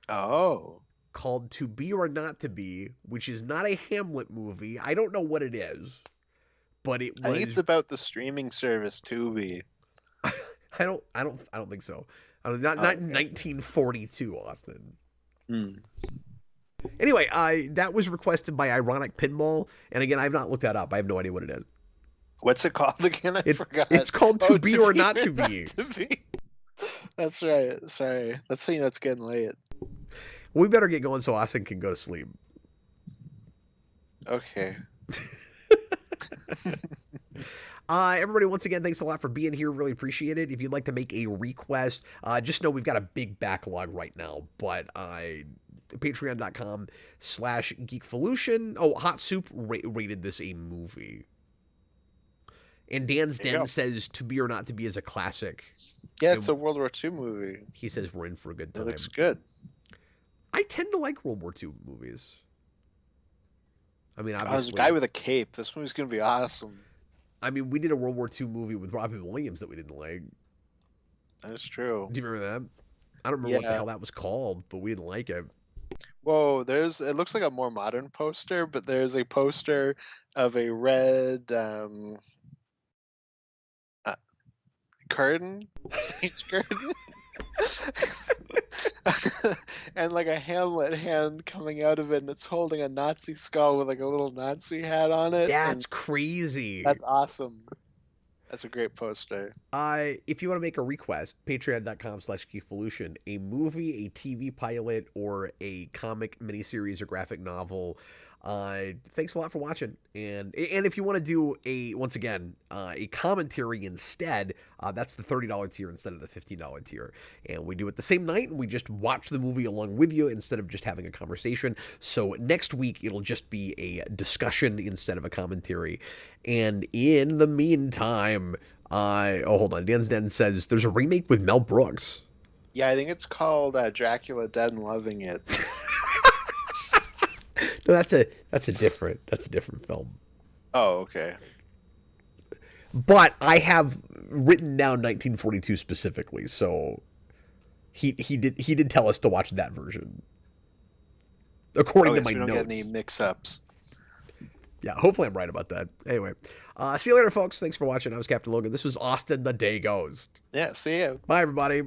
Oh. called To Be or Not to Be, which is not a Hamlet movie. I don't know what it is, but it was. I think it's about the streaming service Tubi. I don't think so. Not Okay. 1942, Austin. Hmm. Anyway, that was requested by Ironic Pinball, and again, I've not looked that up. I have no idea what it is. What's it called again? I forgot. It's called To Be or Not to Be. To be. That's right. Sorry. That's how you know it's getting late. We better get going so Austin can go to sleep. Okay. Everybody, once again, thanks a lot for being here. Really appreciate it. If you'd like to make a request, just know we've got a big backlog right now. But patreon.com/geekvolution. Oh, Hot Soup rated this a movie. And Dan's Den says To Be or Not to Be is a classic. Yeah, it's a World War II movie. He says we're in for a good It time. looks good. I tend to like World War II movies. I mean, Oh, there's obviously, a guy with a cape. This movie's gonna be awesome. I mean, we did a World War II movie with Robin Williams that we didn't like. That's true. Do you remember that? I don't remember what the Yeah. hell that was called, but we didn't like it. Whoa, it looks like a more modern poster, but there's a poster of a red curtain, stage curtain, and like a Hamlet hand coming out of it, and it's holding a Nazi skull with like a little Nazi hat on it. That's and crazy. that's awesome. That's a great poster. If you want to make a request, patreon.com/geekvolution, a movie, a TV pilot, or a comic miniseries or graphic novel. Thanks a lot for watching. And if you want to do a commentary instead, that's the $30 tier instead of the $15 tier. And we do it the same night, and we just watch the movie along with you instead of just having a conversation. So next week, it'll just be a discussion instead of a commentary. And in the meantime, hold on. Dan's Den says there's a remake with Mel Brooks. Yeah, I think it's called Dracula Dead and Loving It. No, that's a different film. Oh, okay. But I have written down 1942 specifically, so he did tell us to watch that version. According to my we don't notes. get any mix-ups. Yeah, hopefully I'm right about that. Anyway, see you later, folks. Thanks for watching. I was Captain Logan. This was Austin the Day Ghost. Yeah, see ya. Bye, everybody.